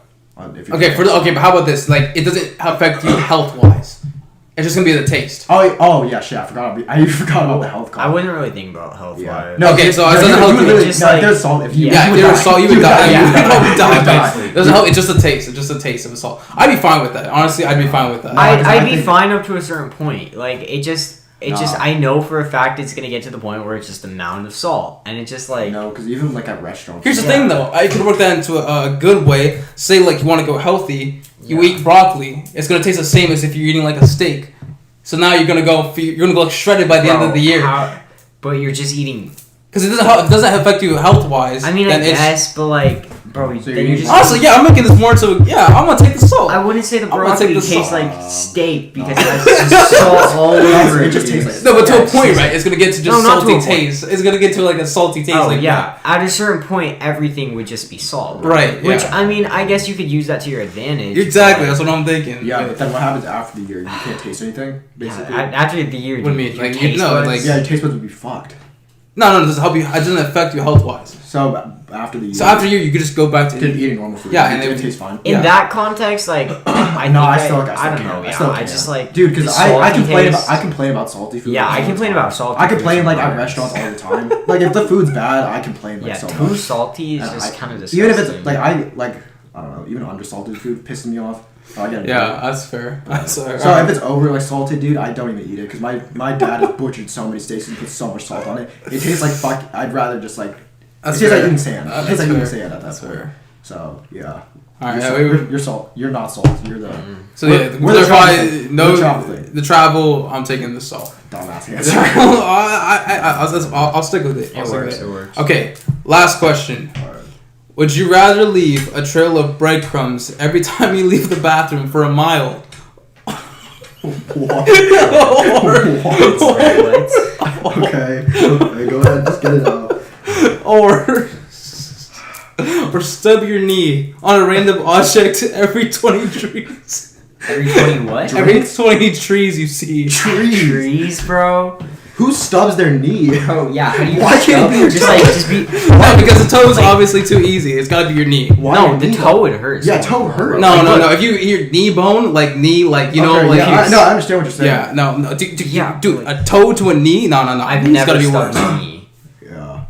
If you're Okay, but how about this? Like it doesn't affect you health wise. It's just gonna be the taste. Oh yeah, shit. I forgot about the health. I wouldn't really think about health Yeah. wise. No, Okay, so it doesn't you help would you. really, Just no, like- if there's salt, if you, Yeah, you if would there die. was salt, you would would die. die. You would probably die. Exactly. It doesn't help. It's just a taste. It's just a taste of the salt. I'd be fine with that. Honestly, I'd be fine with that. I I'd be think- fine up to a certain point. Like it just Nah. I know for a fact it's gonna get to the point where it's just a mound of salt, and it's just like No, because even like at restaurants. Here's the Yeah. thing, though. I could work that into a good way. Say, like, you want to go healthy. You Yeah. eat broccoli. It's gonna taste the same as if you're eating like a steak. So now you're gonna go like shredded by the end of the year. But you're just eating. Because it doesn't affect you health wise. I mean, I guess, but like, bro, So then you're you're just. Honestly, yeah, I'm making this more to I'm gonna take the salt. I wouldn't say the I'm gonna take broccoli the tastes salt. like steak because it has just salt all over It just tastes like- No, but to Yeah, a it's point, just- right? It's gonna get to just No, not to salty a point. taste. It's gonna get to like a salty taste. Oh like yeah, at a certain point, everything would just be salt. Right, Which yeah. I mean, I guess you could use that to your advantage. Exactly. but- That's what I'm thinking. Yeah, but then what happens after the year? You can't taste anything, basically. After the year, What do you mean? your Like, you taste know, buds- like- Yeah, your taste buds would be fucked. No, it doesn't help you. It doesn't affect you health wise. So after the year, So after a year, you could just go back to you could eating. eating normal food. Yeah, and and it it- tastes fine. in yeah. that context, like I No, think I still I don't can't. know. I Yeah, still I can't. just like Dude, because I salty complain taste. about salty food. Yeah, all I the complain time. about salty I food complain like at sometimes. restaurants all the time. Like if the food's bad, I complain like Yeah, so too much. salty is And just I- kind of disgusting. even if it's like I don't know, even undersalted food pisses me off. So I get it. Yeah, that's fair. That's fair. So if it's over like salted, dude, I don't even eat it because my dad has butchered so many steaks and put so much salt on it. It tastes like fuck. I'd rather just like That's it tastes fair. like eating sand. It That's tastes like eating fair. sand at that That's point. fair. So yeah. All right, You're, yeah, salt, we were- you're salt. You're not salt. You're the So We're- yeah, we're the clarify, travel thing. no, We're the travel thing. the travel. I'm taking the salt. dumbass answer. I'll stick with it. I'll It stick works. with It works. Okay, last question. Alright. Would you rather leave a trail of breadcrumbs every time you leave the bathroom for a mile? What? or, What? Okay. Okay, go ahead. Just get it out. or stub your knee on a random object every 20 trees. Every 20 what? Every 20 trees you see. Trees, bro. Who stubs their knee? Oh yeah, how do you Why can't stub? it be your just toe? like just be No, because the toe is Like- obviously too easy. It's gotta be your knee. Why no, your the knee, toe though? would hurt. Yeah, toe hurt. No, Like, no, what? no. If you hear knee bone, like knee, like you know, Okay, like yeah, no, I understand what you're saying. yeah, no, dude, Yeah, dude, like- a toe to a knee, no. I've It's never gotta be stubbed worse. my knee. Yeah.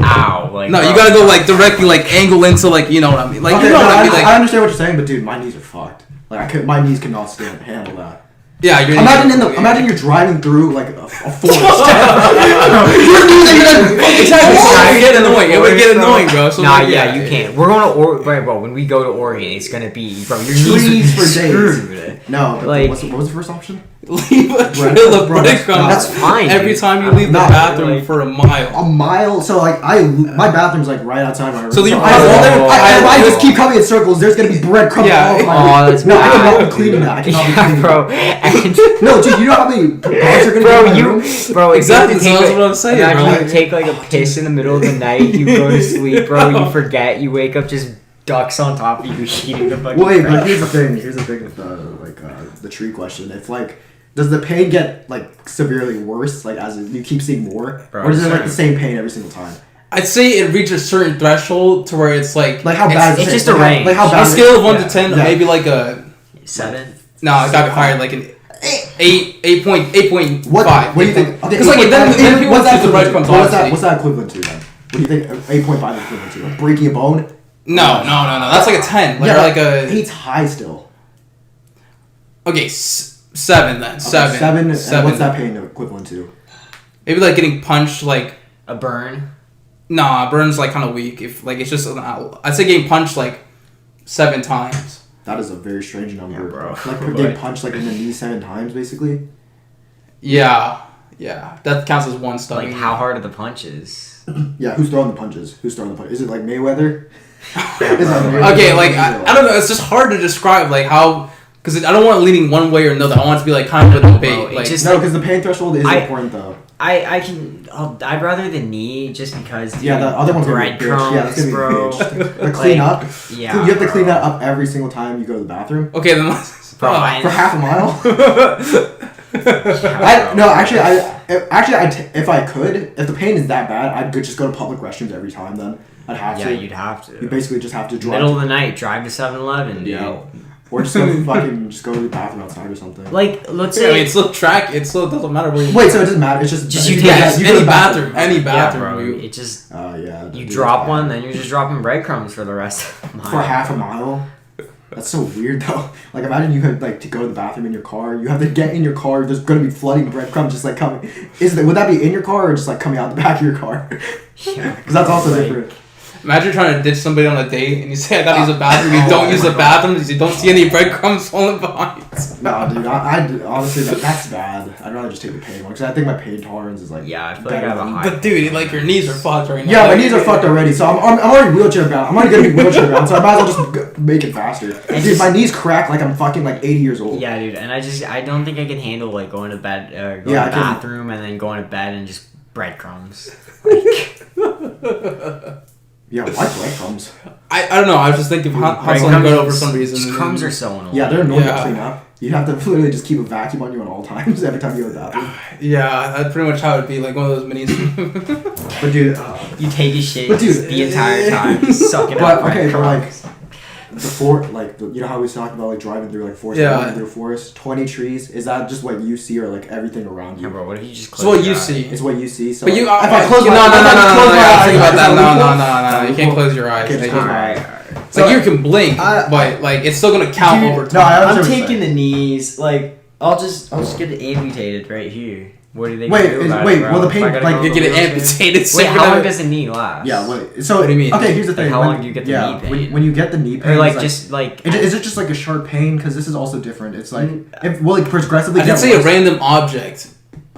Ow! Like No, bro. you gotta go like directly, like angle into, like you know what I mean, like Okay, you know no, what I mean, I like understand what you're saying, but dude, my knees are fucked. Like my knees cannot handle that. yeah. You're Imagine you're driving through like a forest. exactly. So you get in the way. annoying. It would get annoying, bro. So Nah, yeah, you can't. We're going to Oregon, bro. When we go to Oregon, it's gonna be, bro. Your knees will be Trees for days. screwed. No, but Like- what was the first option? Leave a trail of breadcrumbs. That's fine. Every time you leave the No, bathroom like- for a mile. A mile. So like my bathroom's like right outside my room. So you- I just keep coming in circles. There's gonna be breadcrumbs Yeah. all over my Oh, that's No, I bad. cannot be cleaning that. I cannot be Yeah, cleaning bro. that. No, dude, you know how many bugs are gonna Bro, be in my you, room? bro, Exactly, exactly. that's what I'm saying, Imagine bro. you take like a piss in the middle of the night, you go to sleep, bro, you forget, you wake up just ducks on top of you eating the fucking. Wait, crap. but here's the thing. Here's the thing with the tree question. If like, does the pain get like severely worse, like as you keep seeing more, Bro, or is it like sorry. the same pain every single time? I'd say it reaches a certain threshold to where it's like Like how bad? it's is just it? a Like, range. Like how on bad? a scale of 1 Yeah. to 10, Yeah. maybe like a 7. no, it gotta be higher, like an 8.5. What do you think? Okay, Because like then people what's choose that the equivalent to? breadcrumbs. What's that? Obviously. What's that equivalent to then? What do you think 8.5 is equivalent to? Like breaking a bone? No. That's like a 10. Like, Yeah, or like a 8's high still. okay, 7 then. Okay, 7. 7. And what's that pain equivalent to? Maybe like getting punched like. A burn. Nah, burn's like kind of weak. If like it's just I'd say getting punched like 7 times. That is a very strange number, Yeah, bro. Like getting punched like in the knee 7 times, basically. Yeah, that counts as one stuff. Like, how hard are the punches? Yeah, who's throwing the punches? Who's throwing the punches? Is it like Mayweather? Okay, like I don't know. It's just hard to describe like how because I don't want it leaning one way or another. I want it to be like kind of a debate. Bro, it Like just- No, because the pain threshold is I- important though. I'd rather the knee just because. Dude, Yeah, the other one's gonna be a bitch. Yeah, that's gonna be bro. a bitch. The clean up. Yeah, Dude, you have to clean bro. that up every single time you go to the bathroom. okay, then Bro, For half a mile. Yeah, No, actually, if I could, if the pain is that bad, I'd just go to public restrooms every time. Then I'd have Yeah, to. you'd have to. You basically just have to drive. Middle of the night, drive to 7-Eleven, dude. Yeah. Or just go fucking just go to the bathroom outside or something. Like, let's I mean, say. it's still track. It still doesn't matter where you. Wait, so it doesn't matter. It's just Just you yeah, take you go to any the bathroom, any Yeah, bathroom. bro. you- It just. Oh yeah. You dude, drop it's one, bad. then you're just dropping breadcrumbs for the rest of the mile. For half a mile. That's so weird though. Like imagine you had like to go to the bathroom in your car. You have to get in your car. There's gonna be flooding breadcrumbs just like coming. Would that be in your car or just like coming out the back of your car? Yeah. Because that's also Like, different. Imagine trying to ditch somebody on a date and you say, I gotta use the bathroom. You don't use the bathroom because you don't see any breadcrumbs falling behind. No, dude. Honestly, that's bad. I'd rather just take the pain one because I think my pain tolerance is like. Yeah, I feel like I better have a than- high. But dude, like your knees are fucked right now. Yeah, my Like, knees are fucked already, so I'm already wheelchair bound. I'm already gonna be wheelchair bound, so I might as well just make it faster. Dude, my knees crack like I'm fucking like 80 years old. Yeah, dude, and I don't think I can handle like going to bed, going Yeah, to I the can- bathroom and then going to bed and just breadcrumbs. Yeah, why breadcrumbs? I don't know. I was just thinking how something good over some reason. Just and crumbs then- are so annoying. Yeah, they're annoying Yeah. to clean up. You have to literally just keep a vacuum on you at all times every time you go to the bathroom. Yeah, that's pretty much how it'd be. Like one of those minis. But dude, You take a shit But dude- the entire time, just sucking But, up okay, but, like, breadcrumbs. you know how we was talking about like driving through like forest, Yeah. driving through forest, 20 trees. Is that just what you see or like everything around Yeah, you? bro, what if you just close So what your you eyes? see. It's what you see. So But you, if I close no, my no, no, if I no, close no, my no, eyes, think about is that. a No, loophole? no. You can't close your eyes. Okay, just close my eyes. Alright. It's like you can blink, I- but like it's still gonna count Dude, over no, I time. understand I'm what you're taking saying. the knees. Like, I'll just get it amputated right here. What do they Wait, do is- about wait, it, bro? will the If pain, I gotta like, go you to get the it wheelchair? amputated. so Wait, you're how gonna- long does the knee last? Yeah, wait. So What do you mean? Okay, here's the thing. how when- long do you get the yeah, knee pain? When you get the knee pain, Or like it's just like Is it just like a sharp pain? Because this is also different. It's like will it progressively I get did say a worse? random object.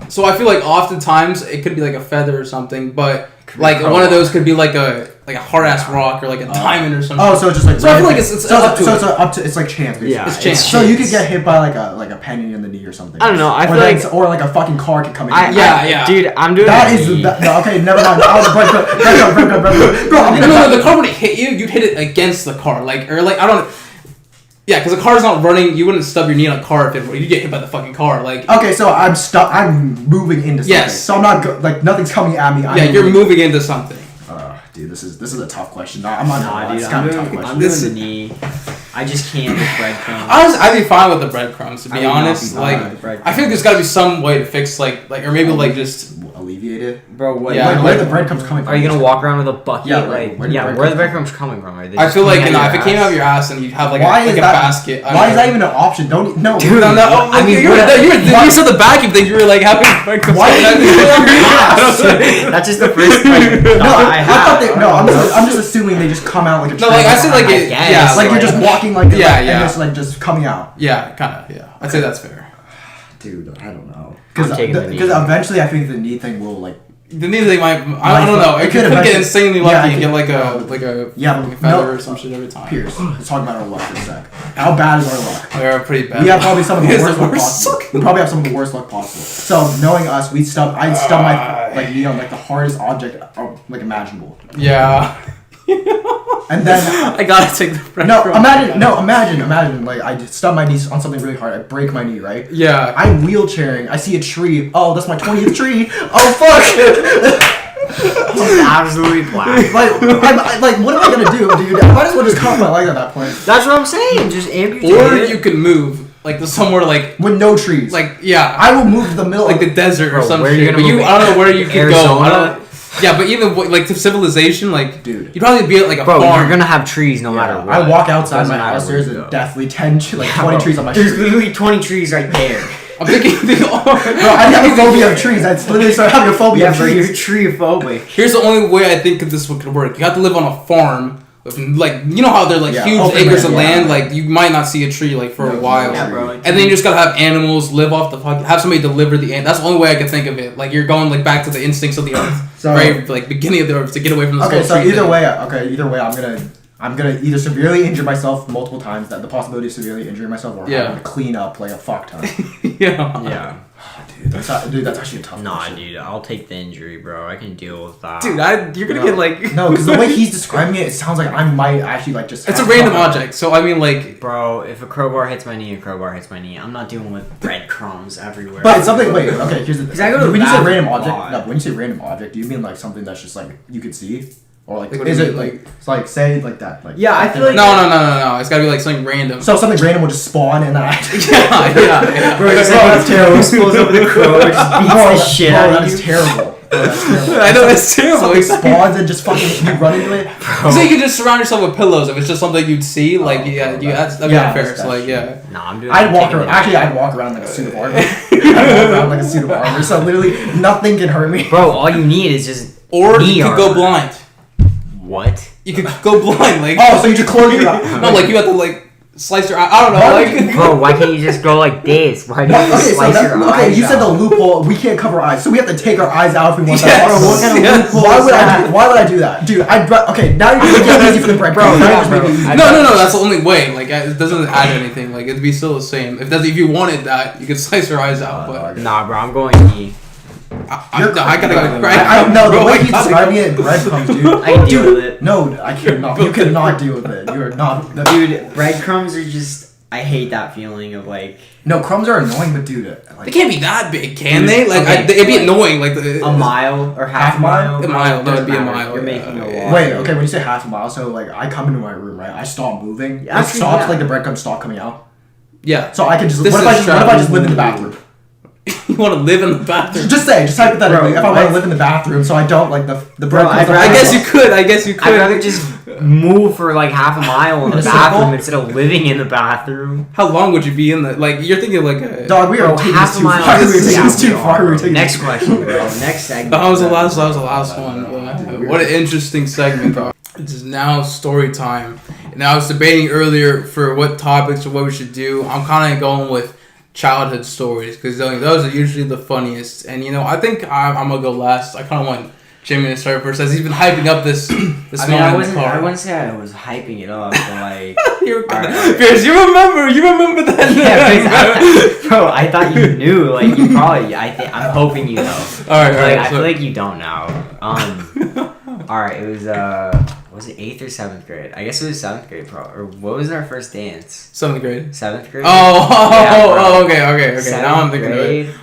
So I feel like oftentimes it could be like a feather or something, but Could be like a one of rock. those could be like a hard ass rock or like a diamond or something. Oh, so it's just like So I feel random- like it's so up to so it. it's up to it's like chance. Basically. Yeah, It's chance. So you could get hit by like a penny in the knee or something. I don't know, I Or feel then- like- or like a fucking car could come in. Yeah. dude, I'm doing That a is knee. no, okay. Never mind. I was bro. I'm No, the car wouldn't hit you. You'd hit it against the car, like or like I don't. Yeah, because the car's not running. You wouldn't stub your knee on a car if you get hit by the fucking car. Like Okay, so I'm stuck. I'm moving into something. Yes. So I'm not like nothing's coming at me. yeah, you're moving into something. Dude, this is a tough question. I'm not. Nah, dude, it's I'm kind of a tough doing, question. I'm This doing the knee. I just can't with breadcrumbs. I'd be fine with the breadcrumbs to I be would not honest. be fine Like with the breadcrumbs. I feel like there's got to be some way to fix like or maybe like just alleviate deviated. Bro, what? Yeah, Like, where the breadcrumbs coming from? Are you gonna walk around with a bucket? Yeah, like, where the where are the breadcrumbs coming from? Are they I just feel like coming out if of it came your out of your ass and you have like Why a, is like a that? basket. Why is that even an option? Don't no. Dude, No, no. I mean, you said the vacuum thing. You were like having breadcrumbs. Why coming out of did you your put it on your ass. ass? That's just the first like, No, thought I I thought had. they. No, I'm just assuming they just come out like a. No, like I said, like I it, guess, yeah, like you're just walking like Yeah, like, yeah. and just like just coming out. yeah, kind of, yeah. I'd say that's fair. Dude, I don't know. I'm taking the knee. Because eventually I think the knee thing will like. The knee thing might. I don't know. It could get eventually- insanely Yeah, lucky it and get could- like a Yeah, like a but feather no- or some shit every time. Pierce, let's talk about our luck for a sec. How bad is our luck? They're pretty bad. We have probably some of the It's worst luck possible. We probably have some of the worst luck possible. So knowing us, I'd stub my like knee on like the hardest object like imaginable. Yeah. And then I gotta take the breadcrumb. imagine like I stub my knee on something really hard. I break my knee, right? Yeah. I'm wheelchairing. I see a tree. Oh, that's my 20th tree. Oh fuck. Just absolutely black. like, what am I gonna do, dude? I might as well just cut my leg at that point. That's what I'm saying. Just amputate Or it. you can move like to somewhere like With no trees. yeah, I will move to the middle. like the desert or Bro, some where are shit. you gonna But move? I don't know where you could go. I Arizona? don't. Yeah, but even like to civilization, like Dude. you'd probably be at like a Bro, farm. you're gonna have trees no matter what. I walk outside Doesn't my matter house. where There's you go. definitely 10, like Yeah, 20 bro. trees on my There's street. literally 20 trees right there. I'm thinking. Bro, I have a phobia of trees. I literally started having a phobia Yeah, of bro, you're trees. treephobic. Here's the only way I think this could work. You have to live on a farm. With, like you know how they're like Yeah, huge open acres of land, land. yeah. Like you might not see a tree like for a No, while. Yeah, bro. And then you just gotta have animals live off the fuck. Have somebody deliver the ant. That's the only way I can think of it. Like you're going like back to the instincts of the earth, So- right? Like beginning of the earth to get away from this Okay, whole so tree either thing. way, I'm gonna either severely injure myself multiple times. That the possibility of severely injuring myself, or Yeah. I'm gonna clean up like a fuck ton. Yeah. Yeah. That's actually a tough. Nah, question. dude, I'll take the injury, bro. I can deal with that. Dude, you're gonna No. get like No, because the way he's describing it, it sounds like I might actually like just. it's a have random fuck- object. So I mean like Bro, if a crowbar hits my knee, a crowbar hits my knee. I'm not dealing with breadcrumbs everywhere. But it's something. Wait, okay. Here's the. 'Cause I go to the when you say bathroom random a object, lot. no. When you say random object, do you mean like something that's just like you could see, or like Like, what do is you it mean? like it's like say like that? Like Yeah, I feel like- no. It's gotta be like something random. So something random will just spawn and then I. yeah. Bro, it's Bro, like that's terrible. Pulls over the crow, just beats Bro, the shit bro, out that of is you. terrible. Bro, that's terrible. I know it's terrible. Something spawns and just fucking you run into it. So you can just surround yourself with pillows if it's just something you'd see. Like that's Yeah, fair. that's So like true. yeah. Nah, I'm doing. I'd I'm walk taking around. it. Actually, I'd walk around like a suit of armor. I'd walk around like a suit of armor. So literally nothing can hurt me. Bro, all you need is just. Or knee you could go armor. blind. What? You could go blind. Like Oh, so you just close your eyes. no, like you have to like slice your eye. I don't know. Why Like Bro, why can't you just go like this? Why Okay, can't you so slice that, your okay, eyes you said the out? loophole. We can't cover our eyes, so we have to take our eyes out if we want Yes, that. Bro, what kind of yes. loophole why would I do? Why would I do that, dude? Okay, now you're just making it easy for the bread. Bro, Now yeah, you're just bro. making it easy. no. That's the only way. Like it doesn't add anything. Like it'd be still the same. If you wanted that, you could slice your eyes out. But Nah, bro, I'm going knee. I gotta go. I know the Bro, way I he's gotta describing go. it, breadcrumbs, dude. I can deal Dude, with it. No, I cannot. You cannot deal with it. You are not. Dude, breadcrumbs are just. I hate that feeling of like No, crumbs are annoying, but dude, They like, can't be that big, can Dude, they? Like okay, it'd be like, annoying. Like the a mile or half a mile. A mile, bro, that would be a doesn't matter. mile, You're yeah, making a yeah. wall. wait, okay, when you say half a mile, so like I come into my room, right? I stop moving. Yeah, It actually, stops yeah. like the breadcrumbs stop coming out. Yeah. So I can just. This What if is I just travel. live in the bathroom? You want to live in the bathroom? Just hypothetically, Bro, if I want to I- live in the bathroom, so I don't like the Bro, breadcrumbs. I'd don't I rather- guess you could. I guess you could. I'd rather just move for like half a mile in In the a circle? bathroom instead of living in the bathroom. How long would you be in the? Like you're thinking like a. Dog, we are Bro, taking half this a too mile. far. We're taking Yeah, this too we are, far. We're bro. taking Next question, bro. Next segment. That was the last one. What an interesting segment, bro. This is now story time. And I was debating earlier for what topics or what we should do. I'm kind of going with childhood stories because those are usually the funniest. And I think I'm gonna go last. I kind of want Jimmy to start first as he's been hyping up this I mean, moment I in the wasn't. car. I wouldn't say I was hyping it up, but like. You're Alright. Pierce, you remember that? Yeah, bro, I thought you knew. Like, you probably. I'm hoping you know. All right. Like, I So, feel like you don't now. All right. It was it 8th or 7th grade? I guess it was 7th grade, or what was our first dance? 7th grade. 7th grade. Oh, bro. okay. Seventh Now I'm thinking of it. grade,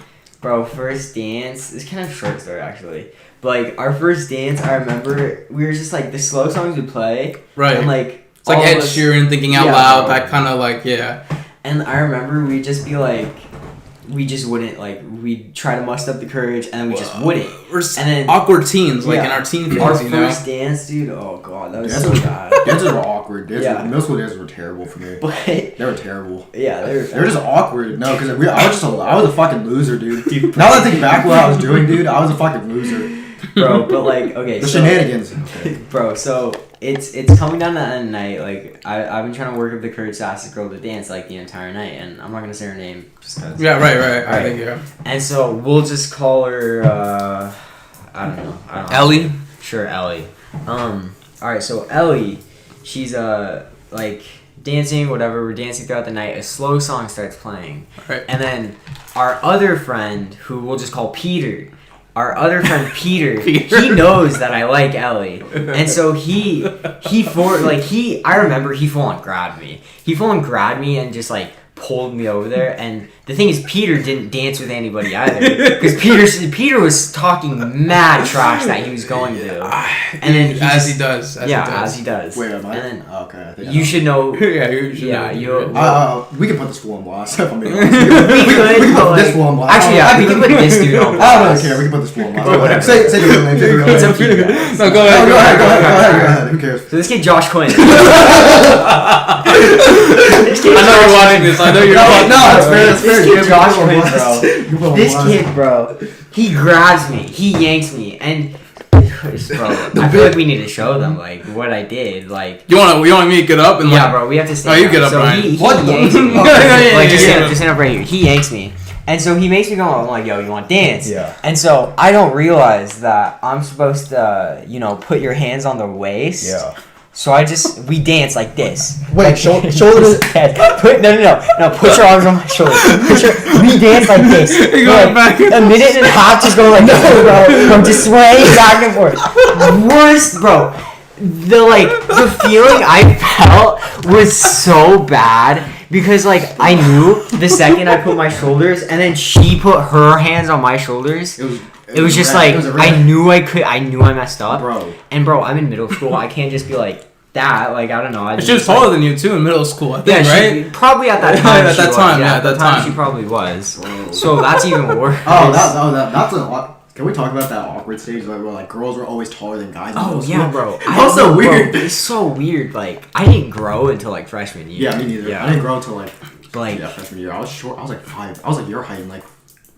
bro, first dance. It's kind of a short story actually, but like our first dance, I remember we were just like the slow songs would play, Right. and like It's like all of Ed us- Sheeran thinking out Yeah, loud. bro. That kind of like yeah. And I remember we'd just be like, we just wouldn't, like, we'd try to muster up the courage, and then we just wouldn't. We're And then awkward teens, like yeah, in our teen phase, our you know. first dance, dude. Oh god, that was so Dances bad. dances were awkward. Yeah. Middle school dances were terrible for me. But They were terrible. yeah, They were just awkward. No, because I was a fucking loser, dude. Now that I think back what I was doing, dude, I was a fucking loser. bro. But like, okay, The so, shenanigans. bro. So it's coming down to the end of the night. Like I've been trying to work up the courage to ask this girl to dance like the entire night, and I'm not gonna say her name just cause. Yeah, right. I Alright. think, yeah. And so we'll just call her. I don't know. Ellie. Sure, Ellie. All right. So Ellie, she's like dancing, whatever. We're dancing throughout the night. A slow song starts playing, Right. and then our other friend, who we'll just call Peter. Our other friend Peter, Peter. he knows that I like Ellie, and so I remember he full on grabbed me. He full on grabbed me and just like pulled me over there. And the thing is, Peter didn't dance with anybody either, because Peter was talking mad trash that he was going to, and then As he does. as he does. Wait, am I? And then Okay, I think I you know. should know. Yeah, you should. Yeah, know. We can put this fool on blast. If I'm being honest. We could, we can but, put like, this fool on blast. actually, yeah, we can put this dude on I don't really blast. care. We can put this fool on blast. Whatever. Say the real name. Say the real It's name. up to you guys. No, go ahead. Go ahead. Who cares? So this kid Josh Quinn. I know you're watching this. I know you're watching No, it's fair. This kid Josh Quinn, You put bro. on This blast. kid, bro. He grabs me. He yanks me, and bro, I feel like we need to show them like what I did. Like, You want me to get up and yeah, like? bro, we have to stand. Oh, you get up, so Brian. He What the- yanks me. Yeah, Like, just stand up right here. He yanks me. And so he makes me go, I'm like, yo, you want to dance? Yeah. And so I don't realize that I'm supposed to, put your hands on the waist. Yeah. So we dance like this. Wait, Like, shoulders. No, put your arms on my shoulders. We dance like this. You're going back and a minute and a half just going like this, bro. Just swaying back and forth. Worst, bro. The feeling I felt was so bad. Because I knew the second I put my shoulders, and then she put her hands on my shoulders. It was just like I knew I messed up, Bro. And bro, I'm in middle school. I can't just be like that. Like I don't know. She was taller than you too in middle school, I think, right? She, probably at that time. At she that was, time, at that time time. she probably was. Whoa. So that's even worse. That's a. Can we talk about that awkward stage where like girls were always taller than guys? In Oh middle yeah, school? bro. That was so weird. Bro, it's so weird. Like I didn't grow until like freshman year. Yeah, me neither. Yeah. I didn't grow until Like, freshman year. I was short. I was like 5. I was like your height in like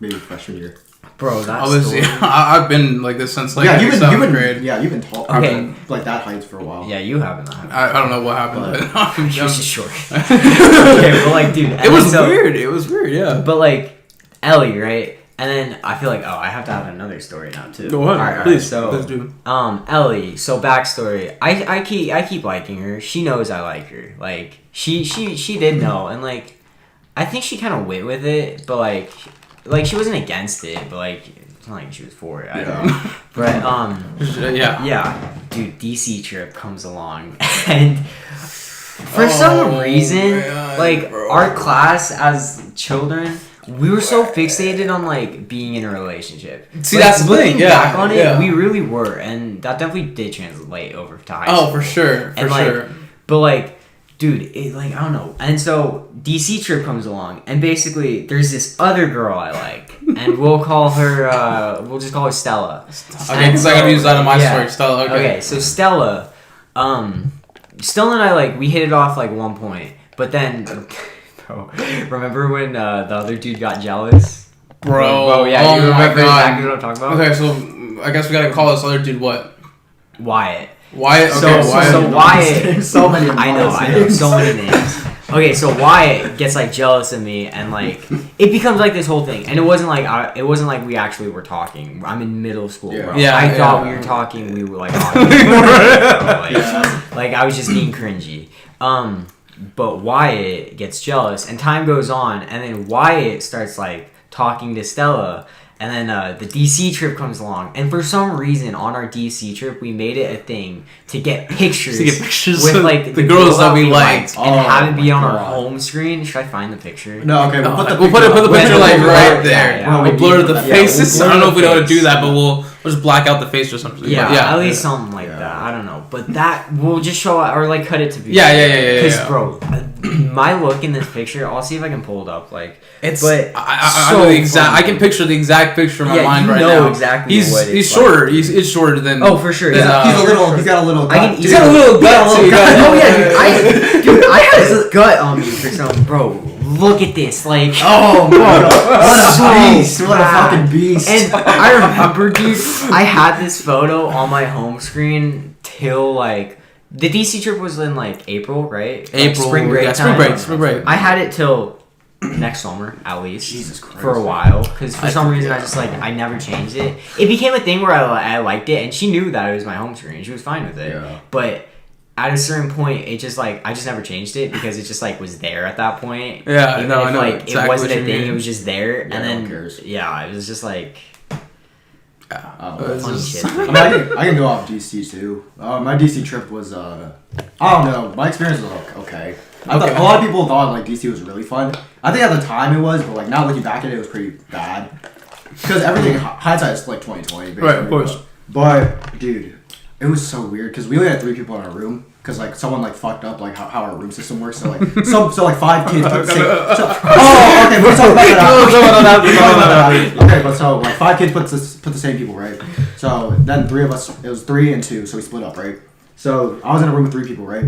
maybe freshman year. bro, that's I was. story- I've been like this since like yeah, you've seventh been grade. Yeah, you've been tall. Okay. I've been, like that height for a while. Yeah, you haven't. I don't know what happened, but I'm She was just. just short. Okay, but like, dude, It was weird. It was weird. Yeah. But like, Ellie, right? And then I feel like, I have to have another story now too. Go ahead, Alright, please. so, Please do. Ellie. So backstory. I keep liking her. She knows I like her. Like she did know, and like, I think she kind of went with it, but like she wasn't against it, but like it's not like she was for it. I don't know. But Yeah. dude, DC trip comes along, and for some reason, man, like bro. our class as children, we were so fixated on like being in a relationship. See, Like, that's the looking thing, yeah, back on it, yeah. we really were, and that definitely did translate over to high Oh, school. for sure. For And, like, sure. But like, dude, it, like I don't know. And so DC trip comes along, and basically there's this other girl I like, and we'll call her. We'll just call her Stella. Okay, because I gotta use that in my story. Stella. Okay. So Stella, Stella and I like we hit it off like one point, but then, bro, remember when the other dude got jealous? Bro. Oh yeah, oh you my remember God. exactly what I'm talking about? Okay, so I guess we gotta call this other dude what? Wyatt. Wyatt. Okay, So Wyatt. so Wyatt. So many. I know, so many names. Okay, so Wyatt gets like jealous of me, and like it becomes like this whole thing. And it wasn't like we actually were talking. I'm in middle school, Yeah. bro. Yeah, I yeah. thought we were talking. We were like, like I was just being cringy. But Wyatt gets jealous, and time goes on, and then Wyatt starts like talking to Stella. And then the DC trip comes along, and for some reason on our DC trip, we made it a thing to get pictures, with like the girls that we liked, liked. and have it be Oh on my our God. home screen. Should I find the picture? No, okay. No, We'll put we'll put the When- picture like when- right yeah, there. yeah. We'll blur the Yeah, faces. we'll I don't know if we know how to blur do the that, but face. we'll just black out the face or something. Yeah, But yeah, at least something like Yeah. that. I don't know, but that we'll just show it or like cut it to be. Yeah. Because Yeah. bro, my look in this picture. I'll see if I can pull it up. Like, It's but I so know the exact. I funny. can picture the exact picture in my Yeah, mind you right know now. exactly He's what it's he's shorter. like. He's shorter than. Oh, for sure. than, He's got a little. I can gut, eat He's got a little gut. He's got a little too, gut. Oh yeah, dude, I had this gut on me for some bro. Look at this, like Oh my god! What a So beast! What a bad. fucking beast! And I remember, dude, I had this photo on my home screen till like the DC trip was in like April, right? Like, April. spring break. Yeah, time. spring break. I had it till next summer at least. Jesus Christ. For a while, because for I some think- reason I just like I never changed it. It became a thing where I liked it, and she knew that it was my home screen. She was fine with it. Yeah. But at a certain point, it just like I just never changed it because it just like was there at that point. Yeah, Even no, if, I know like exactly it wasn't what a you thing, mean. it was just there, and no then one cares. yeah, it was just like Oh, It's funny just- shit. I mean, I can go off DC too. My DC trip was, I don't know. My experience was okay. I thought Okay. a lot of people thought like DC was really fun. I think at the time it was, but like now looking back at it, it was pretty bad. Because everything hindsight is like 2020. Basically. Right, of course. But dude, it was so weird because we only had 3 people in our room. Because like someone like fucked up like how our room system works. So like so like 5 kids put the same. Oh, okay. We're talking about that. Okay, but so like 5 kids put the same people, right? So then 3 of us. It was 3 and 2, so we split up, right? So I was in a room with 3 people, right?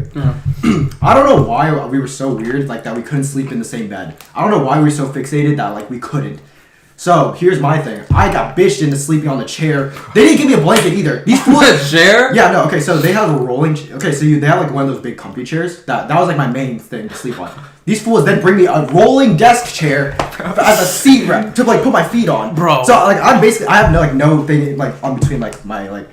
I don't know why we were so weird like that we couldn't sleep in the same bed. I don't know why we were so fixated that like we couldn't. So here's my thing. I got bitched into sleeping on the chair. They didn't give me a blanket either. These fools. Chair? Yeah, no, okay, so they have a rolling. Okay, so they have like one of those big comfy chairs. That was like my main thing to sleep on. These fools then bring me a rolling desk chair as a seat wrap to like put my feet on. Bro. So like I have no thing like on between like my like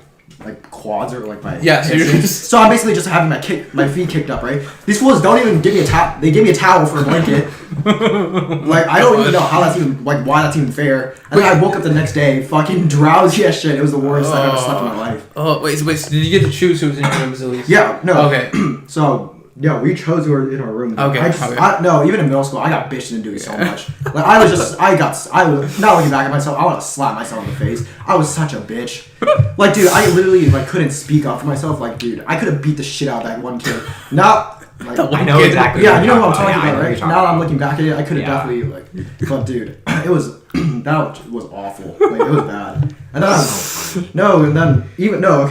quads or like my Yeah, so you're hamstrings. just- So I'm basically just having my feet kicked up, right? These fools don't even give me a towel. They give me a towel for a blanket. Like I don't even know how that's even like why that's even fair. And then I woke up the next day fucking drowsy as shit. It was the worst I've ever slept in my life. Oh wait, so did you get to choose who was in your room at least? Yeah, no. Okay. So yeah, we chose who were in our room. Okay, okay. No, even in middle school, I got bitched into doing so much. Like I was not looking back at myself. I want to slap myself in the face. I was such a bitch. Like, dude, I literally like couldn't speak up for myself. Like, dude, I could have beat the shit out of that one kid. Now, like, That one I know kid. exactly. yeah, you know what I'm about. talking Yeah, I know about, what right? you're talking Now that I'm about. looking back at it, I could have Yeah. definitely like. But dude, it was that was awful. Like it was bad. And then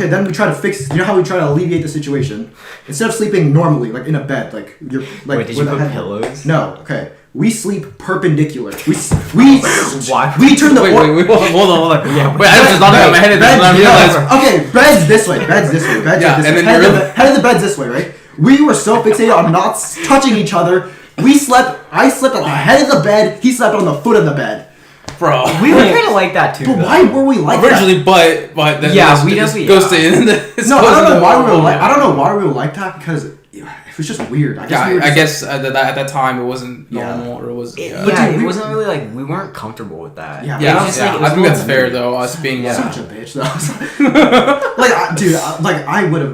then we try to fix. You know how we try to alleviate the situation? Instead of sleeping normally, like in a bed, like you're like. Wait, did you with a put head- pillows? No. Okay. We sleep perpendicular. We Why? turn the Wait, hold on. Yeah, Wait, I was just not in my head. Beds, I realized. okay, beds this way. Beds this way. Beds Yeah, this and way. then you're Head of the bed's this way, right? We were so fixated on not touching each other. I slept on the head of the bed. He slept on the foot of the bed. Bro. We were kind of like that too. But though. why were we like that? Originally, but then Yeah, this we just definitely- goes to No, I don't know why we were like. I don't know why we were like that because it was just weird. I guess. Yeah, we were I just- guess at that time it wasn't Yeah. normal or it was. Yeah, But dude, it we- wasn't really like we weren't comfortable with that. Yeah, It yeah, was just, like, it was I think more that's fair weird. though. Us being Such a bitch though.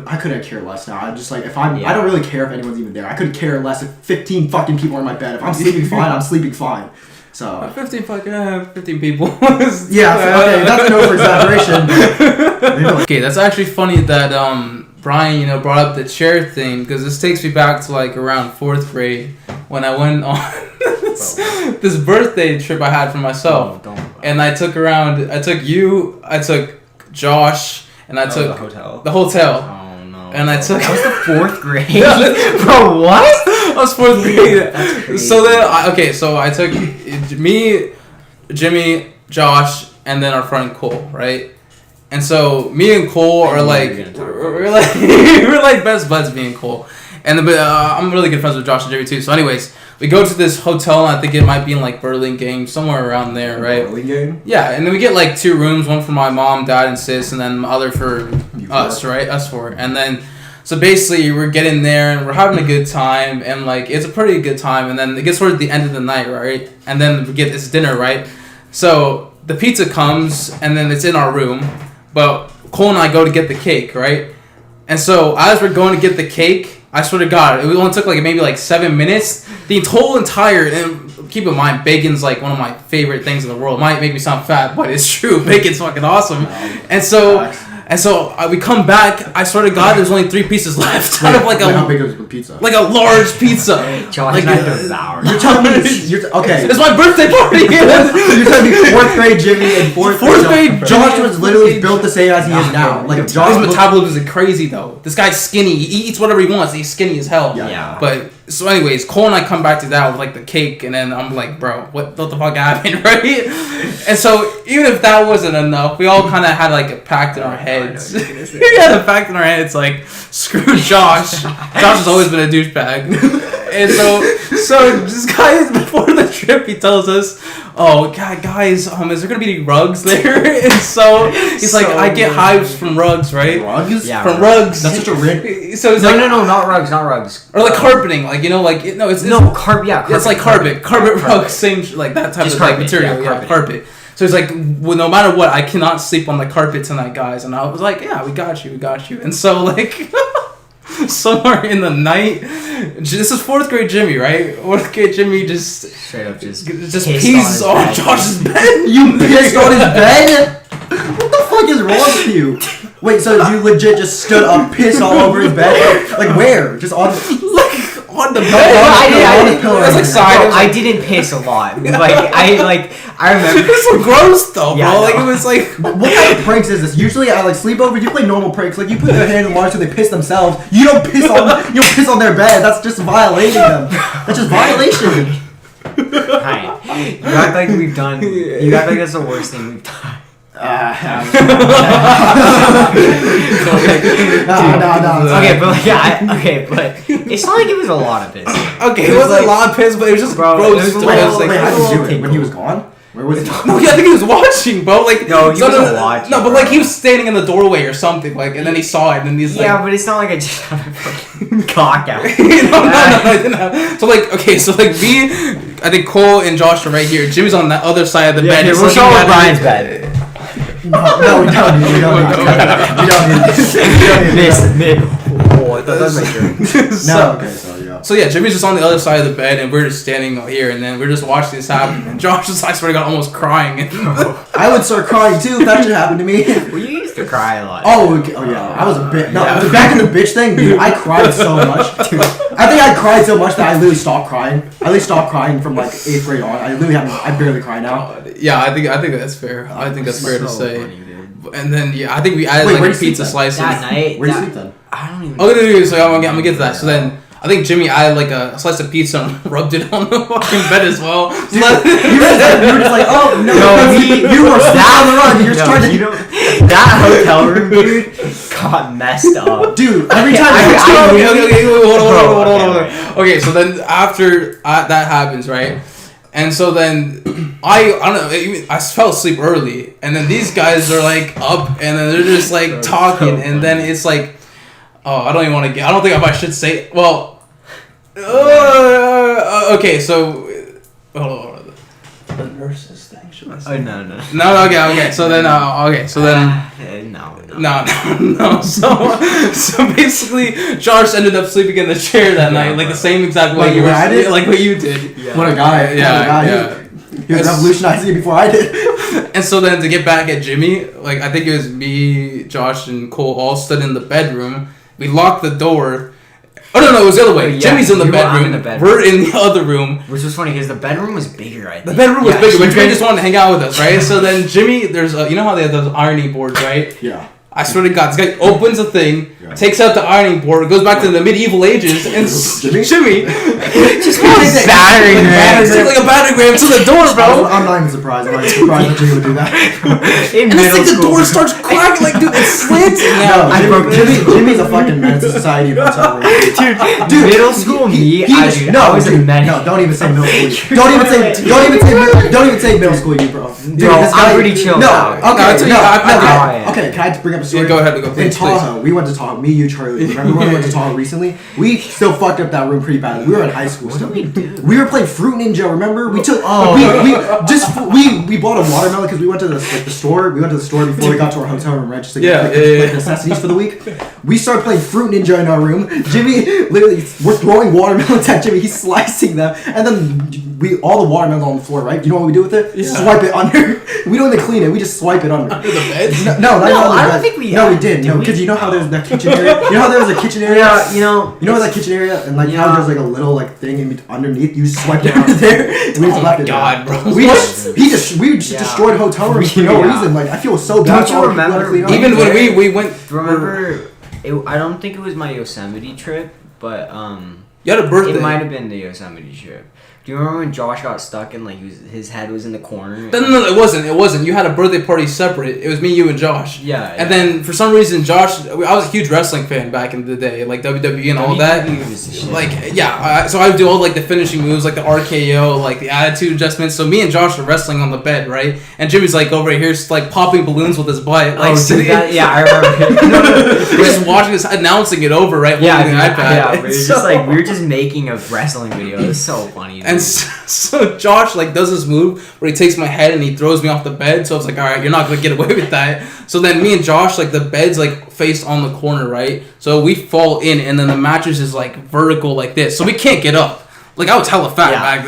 I couldn't care less now. I just like if I Yeah. don't really care if anyone's even there. I could care less if 15 fucking people are in my bed. If I'm sleeping fine, I'm sleeping fine. So 15 people. yeah, okay, that's an over exaggeration. Okay, that's actually funny that Brian, brought up the chair thing because this takes me back to like around 4th grade when I went on this birthday trip I had for myself, and I took you, I took Josh, and I took the hotel. the hotel. Oh no. And I took. That was the 4th grade. Yeah. Bro, what? I was 4th grade. That's crazy. So then, so I took me, Jimmy, Josh, and then our friend Cole, right? And so me and Cole I are knew like, you were gonna talk about we're like, we're like best buds, me and Cole. And I'm really good friends with Josh and Jimmy too. So, anyways, we go to this hotel, and I think it might be in like Burlingame, somewhere around there, right? Early game. Yeah, and then we get like 2 rooms, one for my mom, dad, and sis, and then the other for You us, four. right? Us 4. And then, so basically, we're getting there, and we're having a good time, and like, it's a pretty good time, and then it gets toward the end of the night, right? And then we get this dinner, right? So, the pizza comes, and then it's in our room, but Cole and I go to get the cake, right? And so, as we're going to get the cake, I swear to God, it only took like maybe like 7 minutes. The whole entire, and keep in mind, bacon's like one of my favorite things in the world. Might make me sound fat, but it's true. Bacon's fucking awesome. And so, And so we come back. I swear to God, there's only 3 pieces left out of like how a big was the pizza? like a large pizza. Josh Like, and I devoured. You're telling me okay. it's my birthday party. You're telling me 4th grade Jimmy and 4th grade Josh was literally built the same as he is now. Like Josh His metabolism is crazy though. This guy's skinny. He eats whatever he wants. He's skinny as hell. Yeah. But so, anyways, Cole and I come back to that with like the cake, and then I'm like, bro, what the fuck happened, right? And so even if that wasn't enough, we all kind of had like a pact in our heads. We had a pact in our heads, like screw Josh. Josh has always been a douchebag, and so this guy before the trip, he tells us, "Oh, God, guys, is there gonna be any rugs there?" And so he's like, "I get hives from rugs, right? Rugs? Yeah. From rugs." That's such a random. So it's No, like, no, not rugs. or like carpeting, like it's Carpet. it's like carpet rug, same like that type Just of like carpet, material, yeah, yeah, carpet. So it's like, well, no matter what, I cannot sleep on the carpet tonight, guys. And I was like, yeah, we got you. And so like somewhere in the night, this is 4th grade Jimmy, right? 4th grade Jimmy just Straight up just pees on bed. Josh's bed. You pissed on his bed? What the fuck is wrong with you? Wait, so you legit just stood up, pissed all over his bed? Like where? Just on On the bed. That's like side. I didn't piss a lot. I remember. It's so gross though, Yeah, bro. I Like know. it was like. What kind of pranks is this? Usually I like sleepovers, you play normal pranks, like you put their hand in water so they piss themselves. You don't piss on their bed. That's just violating them. That's just violation. Hi. You act like we've done. You act like that's the worst thing we've done. No. Okay, but it's not like it was a lot of piss. Okay, it wasn't a lot of piss, but it was just gross. it was to a me. Wait, It was like, how did you do it? When he was gone? Where was he? no, yeah, I think he was watching, bro. Like No, he wasn't watching, No, but bro. like he was standing in the doorway or something, like, and then he saw it, and then he's like, Yeah, but it's not like I just had a fucking cock out. no, I didn't have. So like, okay, so like me, I think Cole and Josh are right here. Jimmy's on that other side of the bed. Here, He's we'll show looking at Brian's it. bed. No, we don't need it. Oh, I thought that was my dream. No, okay, so yeah. So yeah, Jimmy's just on the other side of the bed, and we're just standing here, and then we're just watching this happen. And Josh is, I swear to God, almost crying. I would start crying too if that should happen to me. Well, you used to cry a lot. Oh yeah, I was a bit. No, Yeah. back in the bitch thing, dude. I cried so much. Dude, I think I cried so much that I literally stopped crying. I literally stopped crying from like 8th grade on. I barely cry now. Yeah, I think that's fair. I think that's fair to say. Funny, dude. And then yeah, I think we added Wait, like where a did you pizza sleep slice. That night. Where do you sleep then? I don't even. Okay, so I'm gonna get to that. So then I think Jimmy added like a slice of pizza and rubbed it on the fucking bed as well. You were just like, oh no, you were still on the run. You're trying to. That hotel room, dude, got messed up. Dude, every time Okay, hold on. Okay. Okay, so then after that happens, right? And so then I don't know, I fell asleep early, and then these guys are like up, and then they're just like talking, and then it's like, oh, I don't even want to get. I don't think I should say. Well, okay, so hold on. The nurses thing. Should I say? Oh no. No, okay. So then, No. No. So basically, Josh ended up sleeping in the chair that night, like the same exact way Like what I did? like what you did. Yeah. What a guy. Yeah. He was revolutionizing it before I did. And so then to get back at Jimmy, like I think it was me, Josh, and Cole all stood in the bedroom. We locked the door. Oh no, it was the other way. Yeah, Jimmy's in the I'm bedroom. in the bedroom. We're in the other room. Which was funny because the bedroom was bigger, I think. The bedroom was bigger, but Jimmy Jimmy just wanted to hang out with us, right? So then Jimmy, there's you know how they have those ironing boards, right? Yeah. I swear to God, this guy opens a thing, Yeah. takes out the ironing board, goes back to the medieval ages, and Jimmy just battering ram. it's like a battering ram to the door, bro. I'm not even surprised. I'm not even surprised that Jimmy would do that. In And it's middle like the school. door starts cracking, like dude, it's slanting now. Jimmy's a fucking menace to society. Dude, middle school me, I was a menace. No, don't even say middle school. Don't even say middle school, you bro. Dude, Bro, this I'm guy- pretty chill No, now. okay, I- okay. Can I bring up a story? Yeah, go ahead, go, In please, Tahoe, we went to Tahoe. Me, you, Charlie. Remember when we went to Tahoe recently? We still fucked up that room pretty bad. We were in high school. What did we do? We were playing Fruit Ninja. Remember? We took. Oh. We bought a watermelon because we went to the store. We went to the store before we got to our hotel room, right? Just to Yeah, get yeah. necessities for the week. We started playing Fruit Ninja in our room. Jimmy, literally, we're throwing watermelons at Jimmy. He's slicing them, and then all the watermelons on the floor, right? You know what we do with it? Yeah. Swipe it under. We don't even clean it. We just swipe it under. Under the bed? No, I don't think we. No, we did. No, because you know how there's that kitchen area. You know how there was a kitchen area. Yeah, you know. You know that kitchen area, and like Yeah. how there's like a little like thing underneath. You just swiped it under there. And we just Oh left my it God, there. bro. We just Yeah. destroyed hotel rooms for no Yeah. reason. Like I feel so bad. Don't for you all the people that remember- clean up. Even when we went, Remember, I don't think it was my Yosemite trip, but you had a birthday. it might have been the Yosemite trip. Do you remember when Josh got stuck and like his head was in the corner? No, it wasn't. It wasn't. You had a birthday party separate. It was me, you, and Josh. Yeah. And then for some reason, Josh, I was a huge wrestling fan back in the day, like WWE and all that. WWE was the shit. Like, yeah, so I would do all like the finishing moves, like the RKO, like the attitude adjustments. So me and Josh are wrestling on the bed, right? And Jimmy's like over here, like popping balloons with his butt, like sitting. Yeah, I remember. We're just watching this, announcing it over, right? Yeah, holding the iPad. yeah. We were And just like we were just making a wrestling video. It was so funny. And dude. so Josh like does this move where he takes my head and he throws me off the bed. So I was like, all right, you're not gonna get away with that. So then me and Josh, like the bed's like faced on the corner, right? So we fall in, and then the mattress is like vertical like this, so we can't get up. Like I was hella fat Yeah. back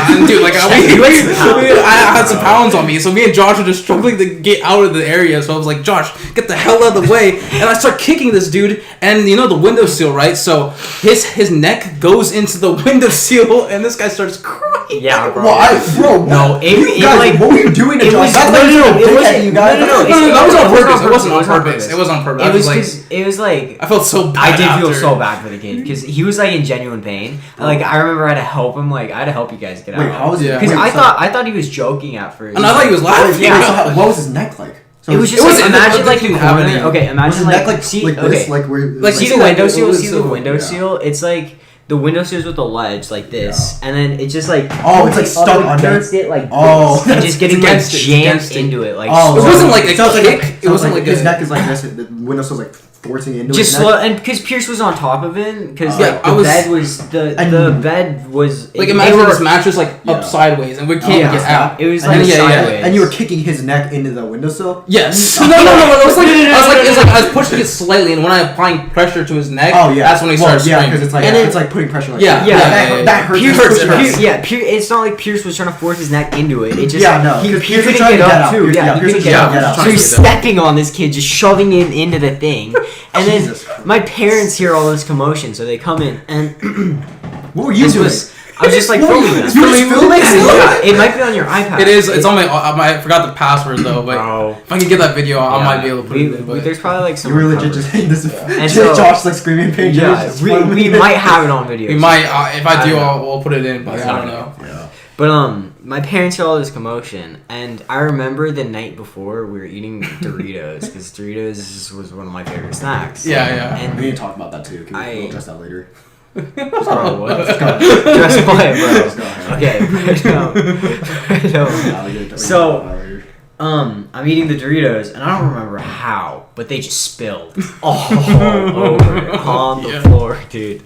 then, dude. Like I had some pounds on me, so me and Josh were just struggling to get out of the area. So I was like, Josh, get the hell out of the way, and I start kicking this dude, and you know the windowsill, right? So his neck goes into the windowsill, and this guy starts crying. Yeah, bro. Bro, No, you guys, like, what were you doing to it Josh? was- That's no, like no, you it dickhead, wasn't- you guys. no, No, that was on purpose. It wasn't on on purpose. It was on purpose. It I was like, because it was like I felt so bad. I did feel after. so bad for the kid because he was like in genuine pain. Like I remember I had to help him. Like I had to help you guys get out. Wait, how was it? Yeah. Because Wait, I thought he was joking at first. And I thought he was laughing. Yeah. Yeah. What was his neck like? So It was just It like wasn't- imagine it like the didn't have corner. any- Okay, was imagine his like neck like see like okay. this, like where Like, See see the that windowsill. See windowsill? the windowsill. It's like the windowsill is with the ledge like this, and then it just like Oh, it's like stuck under? against it like Oh. this, and just getting like against it, it's jammed against it. into it like Oh, It so- wasn't like a sounds kick. Like, It wasn't like his a- neck is like this. The windowsill's like forcing into just his slow, neck. and because Pierce was on top of it, because Yeah, like I the was- bed was the And- bed was Like they imagine were- this mattress like Yeah. up sideways, and we can't Yeah. get out. It was And like then- yeah, yeah. sideways, And you were kicking his neck into the windowsill. Yes. No. It was like I was pushing it slightly, and when I applying pressure to his neck, Oh yeah, that's when he started Yeah, screaming. because it's like And then- it's like putting pressure. Like Yeah, yeah, that hurts. Pierce, It hurts. it's not like Pierce was trying to force his neck into it. It just Yeah, no, he 'cause Pierce was couldn't trying get to get up out. too. Pierce- Yeah, yeah, he Pierce couldn't was get trying up. to get out. So Trying he's to get out. stepping on this kid, just shoving him into the thing, and then Jesus Christ. my parents hear all this commotion, so they come in and What were you this doing? was. I was just like What were filming you this. doing? You were filming? Yeah, it might be on your iPad. It is. It's on my. I forgot the password though, but Bro. if I can get that video, I Yeah, might be able to put it in. But there's probably like some. You were legit recovery. just hitting this. And so- Josh like screaming pain. Yeah, we might have it on video. we might. If I do, I don't we'll put it in. But It's I not don't know. Yeah. But my parents heard all this commotion, and I remember the night before we were eating Doritos because Doritos was one of my favorite snacks. Yeah. We And need to talk about that too. Can we I- address that later? bro, what? Let's go. Just play, Let's bro. go ahead. Okay, no. Yeah, we can talk So- about that later. I'm eating the Doritos, and I don't remember how, but they just spilled all over on the Yeah. floor, dude.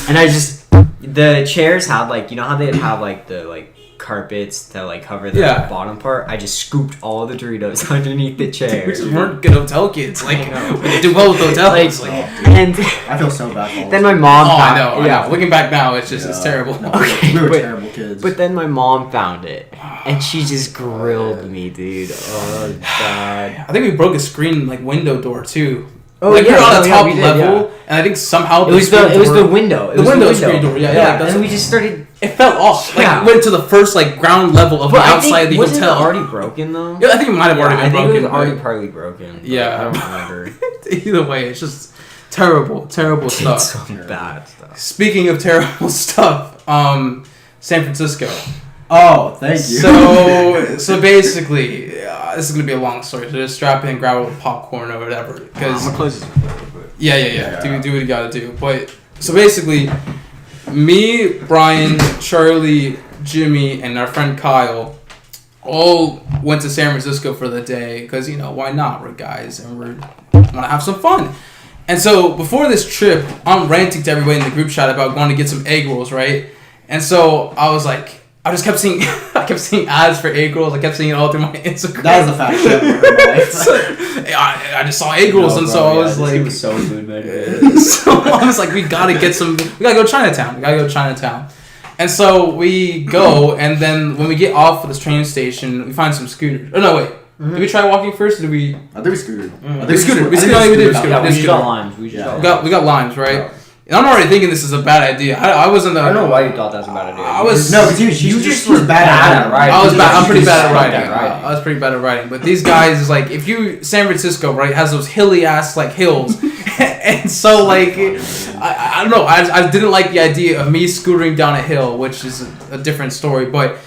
And I just the chairs had like you know how they'd have like the like carpets to like cover the Yeah. bottom part. I just scooped all the Doritos underneath the chair. We just weren't good hotel kids. Like I know. we do well with hotels. Like, Like, and I feel so bad. For all then this. my mom. oh, I found- know. Yeah. I know. Looking back now, it's just it's Yeah. terrible. No, Okay, we were but- terrible kids. But then my mom found it, and she just grilled me, dude. Oh god. I think we broke a screen like window door too. Oh, like we yeah, were on no, the yeah, top we did, level, and I think somehow It was screen the door- window. It The was window screen door, yeah, like, and that's then what- we just started. It fell off. Like Yeah. it went to the first like ground level of the But I outside of think, the wasn't hotel. it already broken though? Yeah, I think it might have already been I think broken. it was already but partly broken. but Yeah. I don't remember. Either way, it's just terrible It's stuff. some bad stuff. Speaking of terrible stuff, San Francisco. oh, thank you. So basically, this is gonna be a long story. So just strap in, grab a popcorn or whatever. Because close this. yeah. Yeah. Do what you gotta do. But so basically, me, Brian, Charlie, Jimmy, and our friend Kyle all went to San Francisco for the day because why not? We're guys and we want to have some fun. And so before this trip, I'm ranting to everybody in the group chat about going to get some egg rolls, right? And so I was like, I just kept seeing, I kept seeing ads for egg rolls. I kept seeing it all through my Instagram. that was the fact shit I've ever heard in my life. So, I just saw egg rolls, and so I was like, so good, man. so I was like, we gotta go Chinatown. And so we go, and then when we get off of this train station, we find some scooters. Oh no, wait. Did we try walking first, or did we? I think we scooted. We scooted. We did. Yeah, we just got limes. We got limes, right? And I'm already thinking this is a bad idea. I wasn't. I don't know why you thought that was a bad idea. I was no, because you just was bad at riding. I was bad. I'm pretty bad at riding. I was pretty bad at riding. But these guys is like, if you San Francisco, right, has those hilly ass like hills, and so like I don't know. I didn't like the idea of me scootering down a hill, which is a different story. But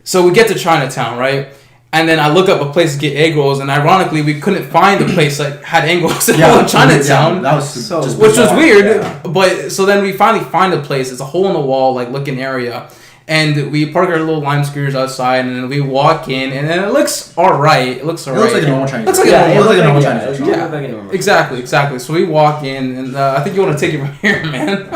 so we get to Chinatown, right? And then I look up a place to get egg rolls, and ironically, we couldn't find a place that had egg rolls in Chinatown. Yeah, that was so which was weird. Yeah. But so then we finally find a place. It's a hole in the wall, like looking area, and we park our little lime scooters outside, and then we walk in, and then it looks all right. It looks all right. It looks like a normal Chinese. Looks like a normal Chinese restaurant. Yeah, exactly. So we walk in, and I think you want to take it from here, man.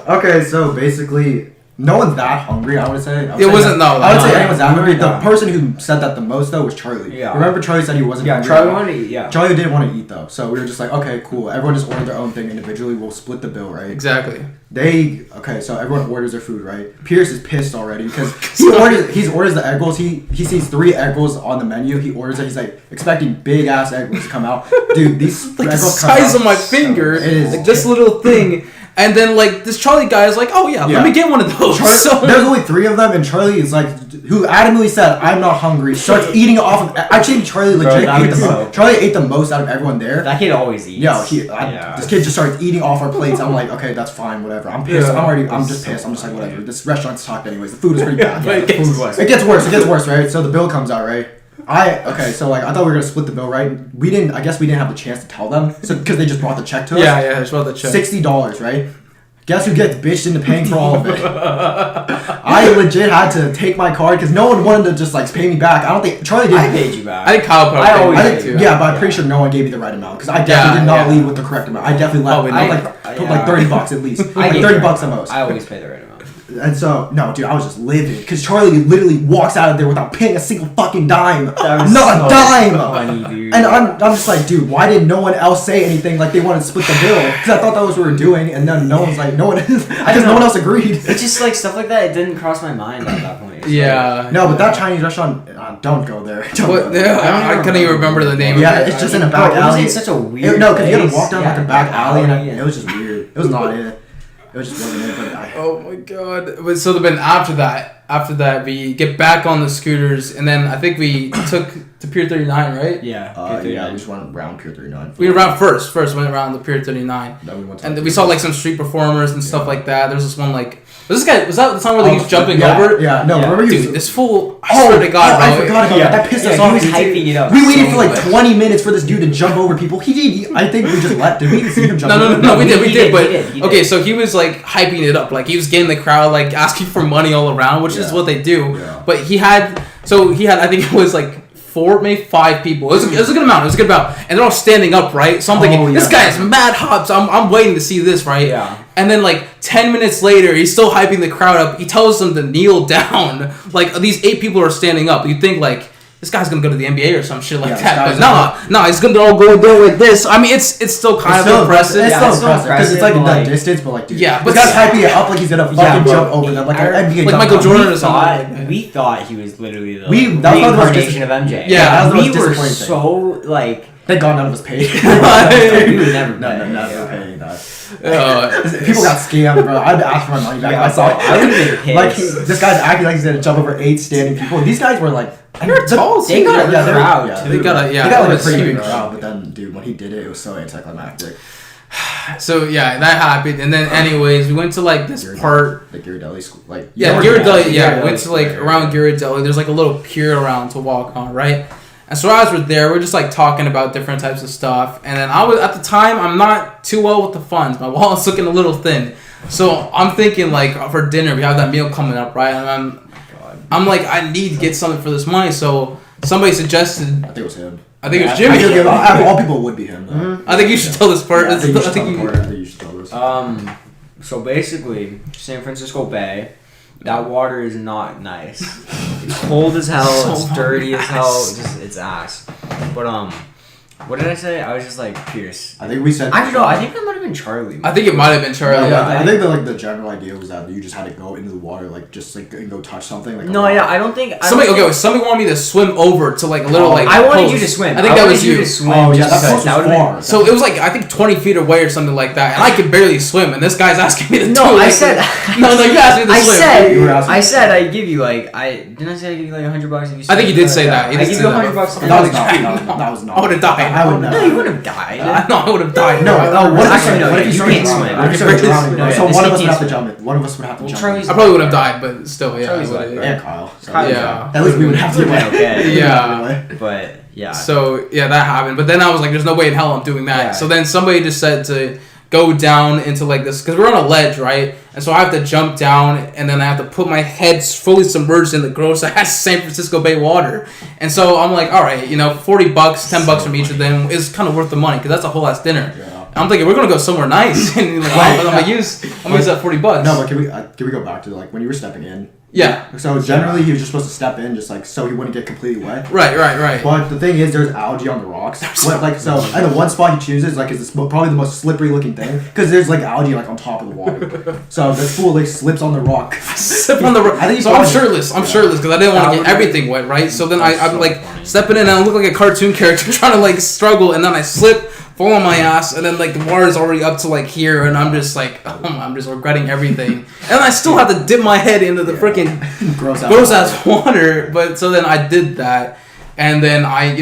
Okay, so basically. No one's that hungry, I would say. I would say anyone's that hungry. The person who said that the most, though, was Charlie. Yeah. Remember Charlie said he wasn't hungry? Charlie wanted to eat, yeah. Charlie didn't want to eat, though. So we were just like, okay, cool. Everyone just ordered their own thing individually. We'll split the bill, right? Exactly. So everyone orders their food, right? Pierce is pissed already because he orders the egg rolls. He sees 3 egg rolls on the menu. He orders it. He's like expecting big ass egg rolls to come out. Dude, these like egg the rolls size of my finger. It is like this little thing. And then, like, this Charlie guy is like, oh, yeah, let me get one of those. Charlie, there's only 3 of them, and Charlie is like, who adamantly said, I'm not hungry, starts eating off of... Actually, Charlie legit ate the most. Charlie ate the most out of everyone there. That kid always eats. This kid just starts eating off our plates. I'm like, okay, that's fine, whatever. I'm pissed. I'm just pissed. I'm just like, whatever. This restaurant's talked anyways. The food is pretty bad. It gets worse, right? So the bill comes out, right? I thought we were gonna split the bill, right? I guess we didn't have the chance to tell them, so because they just brought the check to us. Yeah, just brought the check. $60, right? Guess who gets bitched into paying for all of it? I legit had to take my card because no one wanted to just like pay me back. I don't think Charlie did. I paid you back. I think Kyle probably paid too. Yeah, but I'm pretty sure no one gave me the right amount because I definitely did not leave with the correct amount. I definitely left. I put like $30 at least. Like $30 at most. I always pay the right amount. And so, no, dude, I was just livid because Charlie literally walks out of there without paying a single fucking dime. Not a dime. Funny, dude. And I'm just like, dude, why did no one else say anything like they wanted to split the bill? Because I thought that was what we were doing, and then no one else agreed. It's just like stuff like that. It didn't cross my mind at that point. No, but that Chinese restaurant, don't go there. I couldn't even remember the name. Yeah, it's just in a back alley. It's such a weird. No, because you had to walk down like a back alley, and it was just weird. It was not it. It was just wasn't it. But oh my god! But so then after that, we get back on the scooters, and then I think we took to Pier 39, right? Yeah. We just went around Pier 39. We went around first. Went around the Pier 39. Then we went to and we saw like some street performers and stuff like that. There's this one like. Was that the time where he was jumping over? Yeah, no, remember you... Dude, this fool... I swear to God, bro. I forgot about that. That pissed us off. He was hyping it up. We waited for like 20 minutes for this dude to jump over people. I think we just left. Did we see him jump over? No, we did. Okay, so he was like hyping it up. Like he was getting the crowd like asking for money all around, which is what they do. Yeah. But he had, I think it was like 4, maybe 5 people. It was a good amount. And they're all standing up, right? So I'm thinking, this guy is mad hops. I'm waiting to see this, right? Yeah. And then like 10 minutes later, he's still hyping the crowd up. He tells them to kneel down. Like these 8 people are standing up. You think like this guy's gonna go to the NBA or some shit like that. But no, he's gonna all go there like this. I mean, it's still kind of impressive. It's still impressive because it's like in that distance, but like, dude, but this guy's hyping it up like he's gonna fucking jump over them like an NBA. Like Michael Jordan or something. We thought he was literally the reincarnation of MJ. Yeah, we were so like. Thank God none of us paid. We would never paying that. People got scammed, bro. I'd ask for my money back. I would have been pissed. Like this guy's acting like he's gonna jump over 8 standing people. These guys were like, they're tall. They got a crowd. They got like a pretty big crowd. But then, dude, when he did it was so anticlimactic. So yeah, that happened, and then anyways, we went to like this part, the Ghirardelli school, like Ghirardelli. Yeah, we went to like around Ghirardelli. There's like a little pier around to walk on, right? And so as we're there, we're just like talking about different types of stuff. And then at the time, I'm not too well with the funds. My wallet's looking a little thin. So I'm thinking like for dinner, we have that meal coming up, right? And I'm like, I need to get something for this money. So somebody suggested. I think it was him. I think it was Jimmy. All people would be him. Though. I think you should tell this part. I think you should tell this. So basically, San Francisco Bay. That water is not nice. It's cold as hell. It's dirty as hell. It's ass. But what did I say? I was just like Pierce. I think we said. Actually, no. I think that might have have been Charlie. I think it might have been Charlie. Yeah, Yeah. I think that like the general idea was that you just had to go into the water, like just like and go touch something. Like No, yeah, I don't think. Somebody wanted me to swim over to like a little like. I wanted post. you to swim. I think that was you. To swim. Oh yeah, just that because post was would've far. So it was like I think 20 feet away or something like that, and I could barely swim, and this guy's asking me to do No, it. I said. No, you asked me to swim. You were asking I me. said I give you like didn't I say I give you like $100 if you. I think you did say that. You I did give say you that. $100. That was not. That was not. I would have died. I would No, never. you would have died. I would have died. No, what if Actually, no, what if you started can't drowning? swim. What if you started drowning? No, So yeah, one this of us kid would have to can't jump in. One of us would have to Well, jump Charlie's- in. I probably would have died, but still, yeah. Charlie's I like- would've- Yeah, Kyle. So, Kyle, yeah. At least we would have to. Okay. Yeah. But yeah. So yeah, that happened. But then I was like, "There's no way in hell I'm doing that." Yeah. So then somebody just said to go down into like this because we're on a ledge, right? And so I have to jump down, and then I have to put my head fully submerged in the gross ass San Francisco Bay water. And so I'm like, all right, $40, $10 from each of them is kind of worth the money because that's a whole ass dinner. Yeah. I'm thinking we're gonna go somewhere nice, and like, I'm gonna use that $40. No, but can we go back to like when you were stepping in? Yeah. So generally, he was just supposed to step in, just like so he wouldn't get completely wet. Right. But the thing is, there's algae on the rocks. And the one spot he chooses like is probably the most slippery looking thing because there's like algae like on top of the water. So the fool like slips on the rock. Slip on the rock. I think So I'm shirtless. I'm shirtless because I didn't want to get Yeah. everything wet, right? So then I'm so like funny. stepping in and I look like a cartoon character trying to like struggle, and then I slip, fall on my ass, and then like the water is already up to like here, and I'm just like, I'm just regretting everything, and I still have to dip my head into the freaking gross ass water. But so then I did that. And then I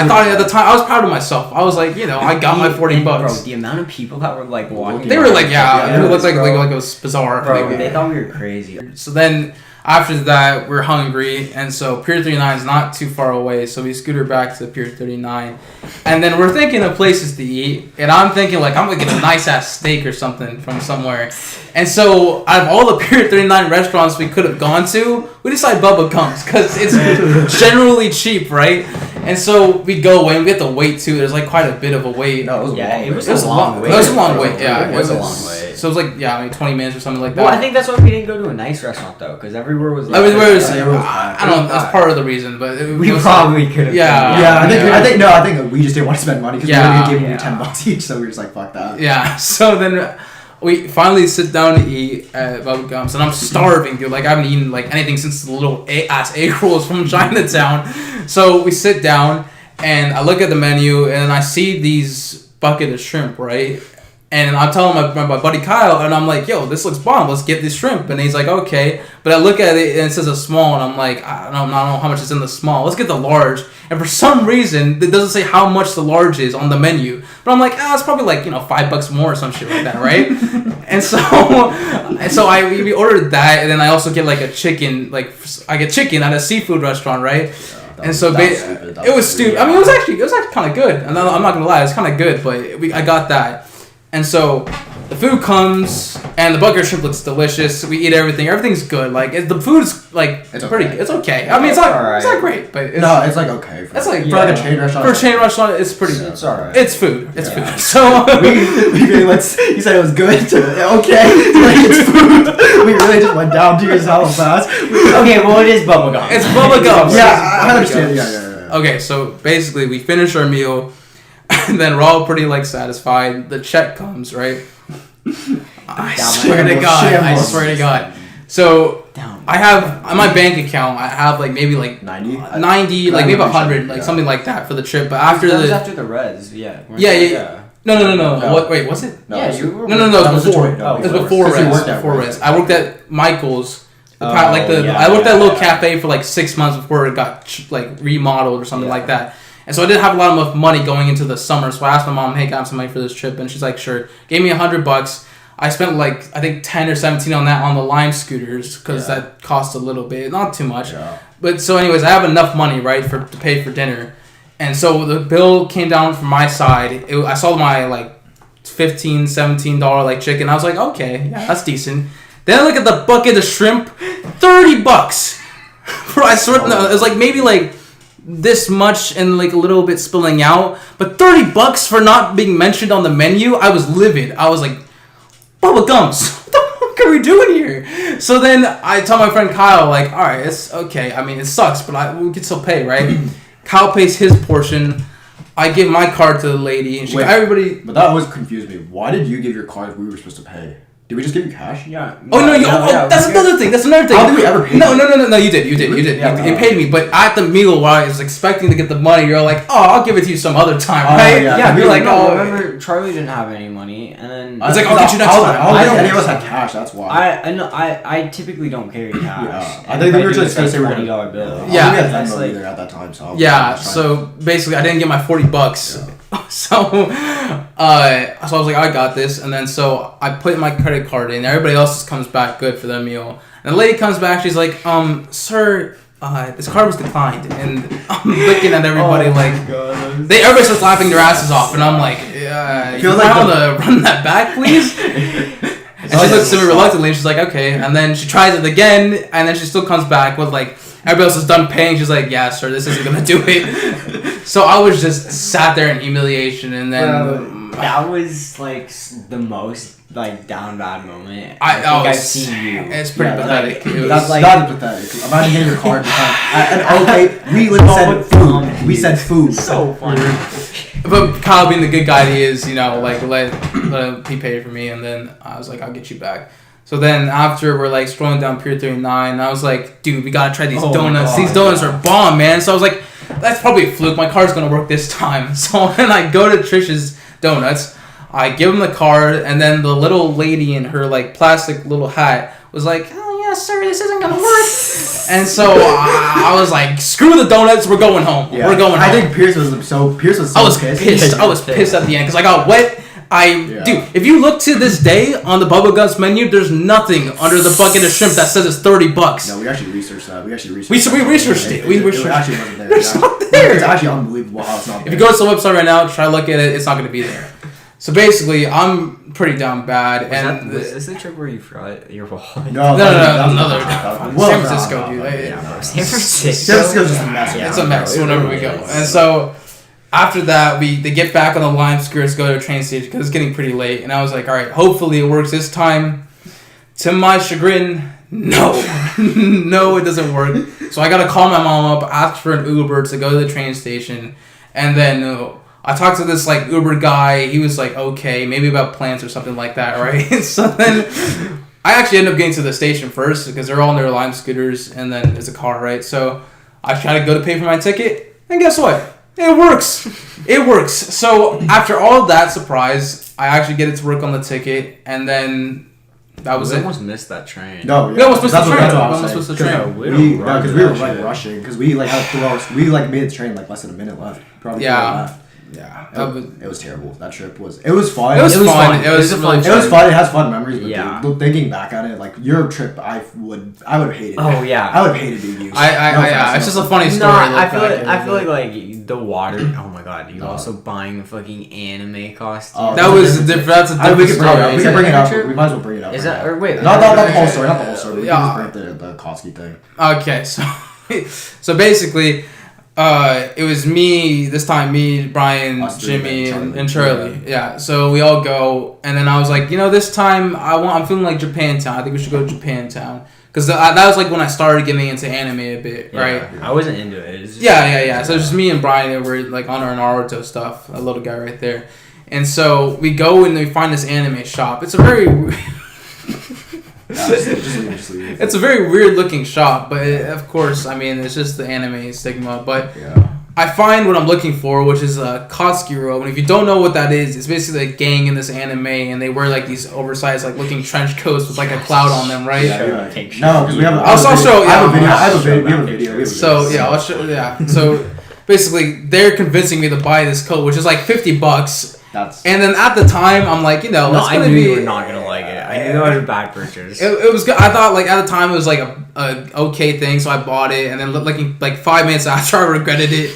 thought at the time I was proud of myself. I was like, I got my $40. Bro, the amount of people that were like walking. They were like, Yeah, it looked like bro. it was bizarre. Bro, Like, they thought we were crazy. So then after that, we're hungry, and so Pier 39 is not too far away, so we scooter back to Pier 39, and then we're thinking of places to eat, and I'm thinking like I'm gonna get a nice ass steak or something from somewhere, and so out of all the Pier 39 restaurants we could have gone to, we decided Bubba Gumps because it's generally cheap, right? And so we go and we have to wait too. There's like quite a bit of a wait. No, it was a Yeah, long it wait. was It was a long wait. It was a long wait. Yeah, It was a long wait. So it was like maybe 20 minutes or something like that. Well, I think that's why we didn't go to a nice restaurant though, because everywhere was. Like, Everywhere was, Yeah, everywhere was packed. I don't know. That's part of the reason, but it We was probably could have. Yeah. Yeah, I think Yeah. we just didn't want to spend money because Yeah. we were giving Yeah. you $10 each, so we were just like fuck that. Yeah. So then we finally sit down to eat at Bubba Gumps, and I'm starving, dude. Like I haven't eaten like anything since the little ass egg rolls from Chinatown. So we sit down, and I look at the menu, and I see these bucket of shrimp, right? And I'm telling my buddy Kyle, and I'm like, yo, this looks bomb. Let's get this shrimp. And he's like, okay. But I look at it, and it says a small, and I'm like, I don't know how much is in the small. Let's get the large. And for some reason, it doesn't say how much the large is on the menu. But I'm like, it's probably like, $5 more or some shit like that, right? and so we ordered that, and then I also get like a chicken, I get chicken at a seafood restaurant, right? And so it was stupid. I mean, it was actually kind of good. And I'm not gonna lie, it's kind of good. But I got that. And so the food comes, and the bucket shrimp looks delicious. We eat everything. Everything's good. Like the food's like It's pretty. okay. It's okay. I mean, it's not alright. it's not great, but it's, No, it's like okay. It's like for like a chain restaurant. for a chain restaurant, it's pretty. It's alright. It's food. It's Yeah. food. So we really went. You said it was good. To, okay, like it's food. We really just went down to yourself fast. Okay, well it is bubblegum. It's bubblegum. Yeah, I understand. Yeah. okay, so basically we finish our meal, and then we're all pretty satisfied. The check comes, right? I swear to God. I swear to God. So Down. I have on my bank account. I have maybe 90. 90, maybe 100, something like that for the trip. But after that was the after the res, yeah. Yeah. No. No. What? Wait, was it? No, Yeah, it's- you were. No. It That was was before. the joint. It was No, before because you res. worked at Before Res. res. I worked at Michael's. Oh, I worked at a little yeah. cafe for 6 months before it got remodeled or something Yeah. like that. And so I didn't have a lot of money going into the summer. So I asked my mom, "Hey, can I have some money for this trip?" And she's like, "Sure." Gave me $100. I spent I think 10 or 17 on that on the Lime scooters because that cost a little bit, not too much. Yeah. But so anyways, I have enough money to pay for dinner, and so the bill came down from my side. I saw my $15, $17 chicken. I was like, okay, yeah, that's decent. Then I look at the bucket of shrimp, $30. Bro, I swear, no, it was maybe this much and a little bit spilling out, but $30 for not being mentioned on the menu. I was livid. I was like, Bubba Gumps, what the fuck are we doing here? So then I tell my friend Kyle, all right, it's okay. I mean, it sucks, but we can still pay, right? Kyle pays his portion. I give my card to the lady, and she Wait. everybody. But that always confused me. Why did you give your card if we were supposed to pay? Did we just give you cash? Yeah. Oh no! That's another thing. That's another thing. How did we ever pay No, you? no. You did. Yeah, You paid me, but at the meal while I was expecting to get the money, you're like, "Oh, I'll give it to you some other time, Oh, right?" yeah. Yeah, You're like, no, "Oh." remember Charlie didn't have any money, and then It's like, I'll get you next time. I don't I think don't- any of us had cash. That's why. I know I typically don't carry cash. Yeah. And I think if we were do, just it's gonna like say we're $20 bill. Yeah. We had That's Venmo like- either at that time. So Yeah, so basically I didn't get my $40. So I was like, I got this, and then so I put my credit card in. Everybody else just comes back good for their meal. And the lady comes back, she's like, sir, this card was declined. And I'm looking at everybody like everybody starts laughing their asses off, and I'm like, you Feels might like want to run that back, please? And she looks at me reluctantly, and she's like, okay. And then she tries it again, and then she still comes back with like, everybody else is done paying. She's like, yeah, sir, this isn't going to do it. So I was just sat there in humiliation, and then... That was like the most like down bad moment. I think oh, I've it's, seen you. it's pretty Yeah, pathetic. It was, That's like- not pathetic. Imagine getting your card and okay, we literally said food. We said food. So funny. but Kyle being the good guy he is, you know, like let he paid for me, and then I was like, I'll get you back. So then after we're like scrolling down Pier 39, I was like, dude, we gotta try these Oh my donuts. God, These donuts are bomb, man. So I was like, that's probably a fluke. My card's gonna work this time. So then I go to Trish's Donuts. I give him the card, and then the little lady in her like plastic little hat was like, "Oh yeah, sir, this isn't gonna work." And so I was like, "Screw the donuts, we're going home. Yeah. We're going home." I think Pierce was so I was pissed. I was pissed at the end because I got wet. Dude, if you look to this day on the Bubba Guts menu, there's nothing under the bucket of shrimp that says it's $30. No, we actually researched that. We researched it. We researched it. actually wasn't there. There's yeah. not there. It's actually unbelievable how it's not there. If you go to the website right now, try to look at it. It's not going to be there. So basically, I'm pretty down bad. Was this the trip where you forgot your wallet? No, another. Well, San Francisco, dude. Yeah, bro. San San Francisco. Francisco's just a mess. It's a mess whenever we go. And so after that, they get back on the lime skirts, go to a train station because it's getting pretty late. And I was like, all right, hopefully it works this time. To my chagrin, no. No, it doesn't work. So I got to call my mom up, ask for an Uber to go to the train station. And then I talked to this like Uber guy. He was like, okay, maybe about plans or something like that, right? So then I actually ended up getting to the station first because they're all on their lime scooters and then there's a car, right? So I tried to go to pay for my ticket, and guess what? It works. It works. So after all of that surprise, I actually get it to work on the ticket, and then that was We it. almost missed that train. No, We almost missed the train. That's what I We was almost missed the saying. train. Because we were like rushing. Because we like had 3 hours. We like made the train like less than a minute left. Probably 3 Yeah. hours left. Yeah. It was terrible. That trip was. It was fun. It was fun. fun. It was It was really fun. It was fun. It has fun memories. But Yeah. dude, thinking back on it, like your trip, I would have hated. Oh, yeah. I would have hated being used. Yeah. It's just a funny story. No, to I look feel back like at, I feel but- like the water. Oh my god, you No. also buying the fucking anime costume. Oh, That was different. That's a different We can bring it story. up. We Is can that bring it your up. trip? We might as well bring it up. Is right that now. or wait? Not the whole story. Not the whole story. We Yeah. can just bring the Kotsky thing. Okay, so basically, it was me this time. Me, Brian, Us three, Jimmy, and and Charlie. Charlie. Yeah. So we all go, and then I was like, this time I'm feeling like Japantown. I think we should go to Japantown because that was like when I started getting into anime a bit, right? I wasn't into it. It was just Yeah. So it's just me and Brian that were like on our Naruto stuff, a little guy right there. And so we go and we find this anime shop. It's a very Just leave it. it's a very weird looking shop, but of course, I mean, it's just the anime stigma. But Yeah. I find what I'm looking for, which is a Kotsukiro. And if you don't know what that is, it's basically a gang in this anime, and they wear like these oversized, like looking trench coats with like a cloud on them, right? Yeah, Show you're the right. picture. No, because we have. I'll show- I have a video. yeah, I have a I'll video. We have a show video. We have a So video. yeah, I'll show. Yeah, so basically, they're convincing me to buy this coat, which is like $50. That's. And then at the time, I'm like, No, it's I gonna knew be. you were not gonna like it. I knew that was a bad purchase. It was good. I thought like at the time it was like a okay thing, so I bought it, and then like 5 minutes after I regretted it.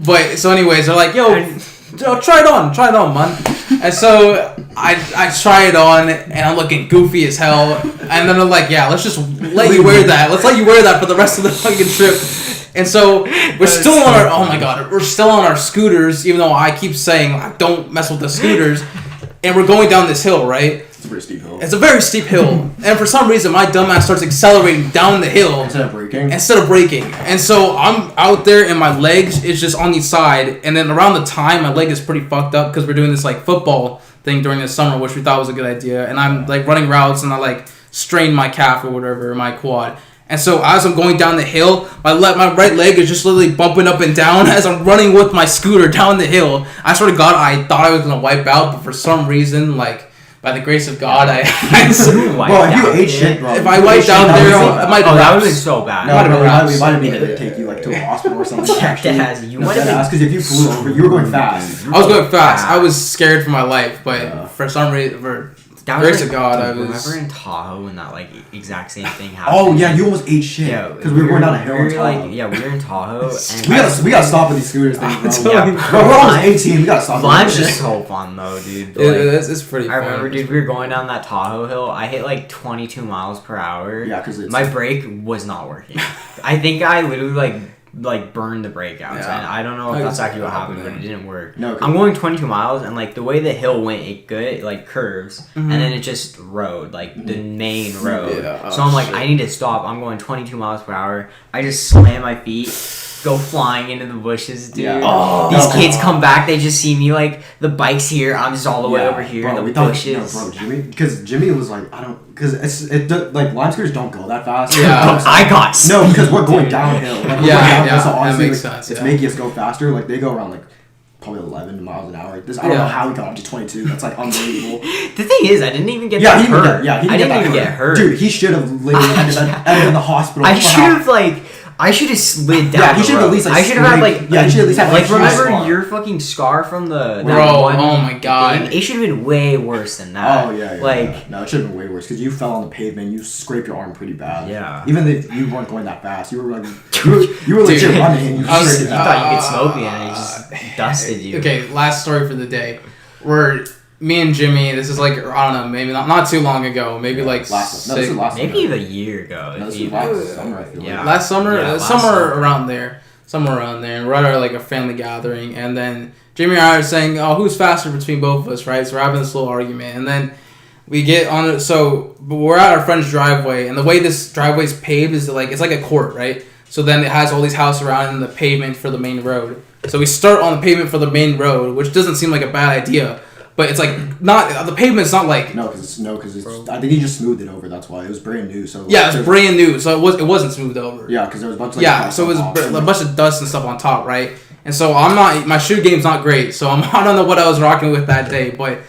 But so anyways, they're like, yo, try it on, man. And so I try it on, and I'm looking goofy as hell. And then they're like, yeah, let's just let you wear that. Let's let you wear that for the rest of the fucking trip. And so we're still on our we're still on our scooters, even though I keep saying don't mess with the scooters. And we're going down this hill, right? It's a pretty steep hill. It's a very steep hill, and for some reason, my dumbass starts accelerating down the hill Instead of braking. And so I'm out there, and my legs is just on the side. And then around the time, my leg is pretty fucked up because we're doing this like football thing during the summer, which we thought was a good idea. And I'm like running routes, and I like strained my calf or whatever, my quad. And so as I'm going down the hill, my right leg is just literally bumping up and down as I'm running with my scooter down the hill. I swear to God, I thought I was gonna wipe out, but for some reason, like. By the grace of God, Bro, if you ate shit, bro. If I wiped out there, I might have that would have been so bad. No, we might have needed to take you like to a hospital or something. You might have been because if you flew over, you were going fast. I was going fast. I was scared for my life, but for some reason, for grace of God, I was. Remember in Tahoe when that like exact same thing happened? Oh yeah, you almost ate shit. Yeah, because we were going down a hill in Tahoe. We were in Tahoe. And we gotta stop with these scooters things, bro. Yeah, bro, we're almost 18. We gotta stop. Lime's just so fun though, dude. It's pretty fun. I remember, dude, we were going down that Tahoe hill. I hit like 22 miles per hour. Yeah, because my brake was not working. I think I literally like burned the brake out. Yeah. And I don't know if that's actually what happened, but it didn't work. No, I'm going 22 miles, and like the way the hill went, it like curves, and then it just rode like the main road. Yeah. So I'm like, I need to stop. I'm going 22 miles per hour. I just slam my feet, go flying into the bushes, dude. Yeah. These kids come back. They just see me like the bike's here. I'm just all the way over here bro, in the we thought, bushes. No, bro, because Jimmy was like, because like lime scooters don't go that fast. Yeah. I got no, because we're going downhill. Like, so that makes sense. It's making us go faster. Like they go around like probably 11 miles an hour. I don't know how we got up to 22. That's like unbelievable. The thing is, I didn't even get that hurt. I didn't even get hurt. Dude, he should have literally ended up in the hospital. I should have slid down. Yeah, he should have at least. I should have had like. Yeah, he should at least have like. Remember your fucking scar from the. Bro, oh my God. It should have been way worse than that. Oh yeah. Like no, it should have been way worse because you fell on the pavement. You scraped your arm pretty bad. Yeah. Even if you weren't going that fast, you were like you were legit running. And you thought you could smoke me and it just dusted you. Okay, last story for the day. Me and Jimmy, this is like, I don't know, maybe not too long ago, maybe like maybe even a year ago. No, this was last summer, I feel like. Last summer? Somewhere around there. And we're at like a family gathering, and then Jimmy and I are saying, oh, who's faster between both of us, right? So we're having this little argument, and then we get on it, but we're at our friend's driveway, and the way this driveway is paved is like, it's like a court, right? So then it has all these houses around and the pavement for the main road. So we start on the pavement for the main road, which doesn't seem like a bad idea. But it's like not the pavement's not like because I think he just smoothed it over. That's why it was brand new. So yeah, it's brand new. So it wasn't smoothed over. Yeah, because there was a bunch of so it was a bunch of dust and stuff on top, right? And so my shoe game's not great. So I don't know what I was rocking with that day, but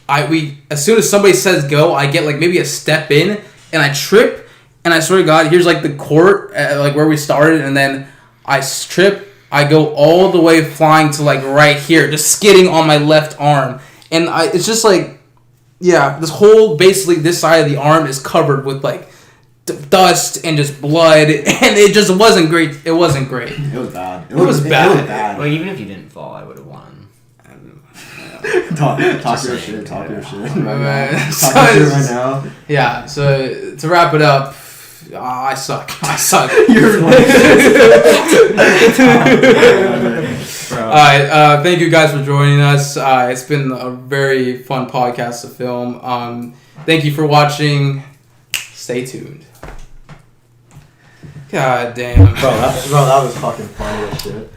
as soon as somebody says go, I get like maybe a step in and I trip, and I swear to God, here's like the court like where we started, and then I trip, I go all the way flying to like right here, just skidding on my left arm. And it's just like, yeah, basically this side of the arm is covered with like dust and just blood, and it just wasn't great. It wasn't great. It was bad. It was bad. Well, even if you didn't fall, I would have won. Talk your shit. Talk your shit. Talk your shit right now. Yeah. So to wrap it up, I suck. You're Alright, thank you guys for joining us. It's been a very fun podcast to film. Thank you for watching. Stay tuned. God damn. Bro, that was fucking funny as shit.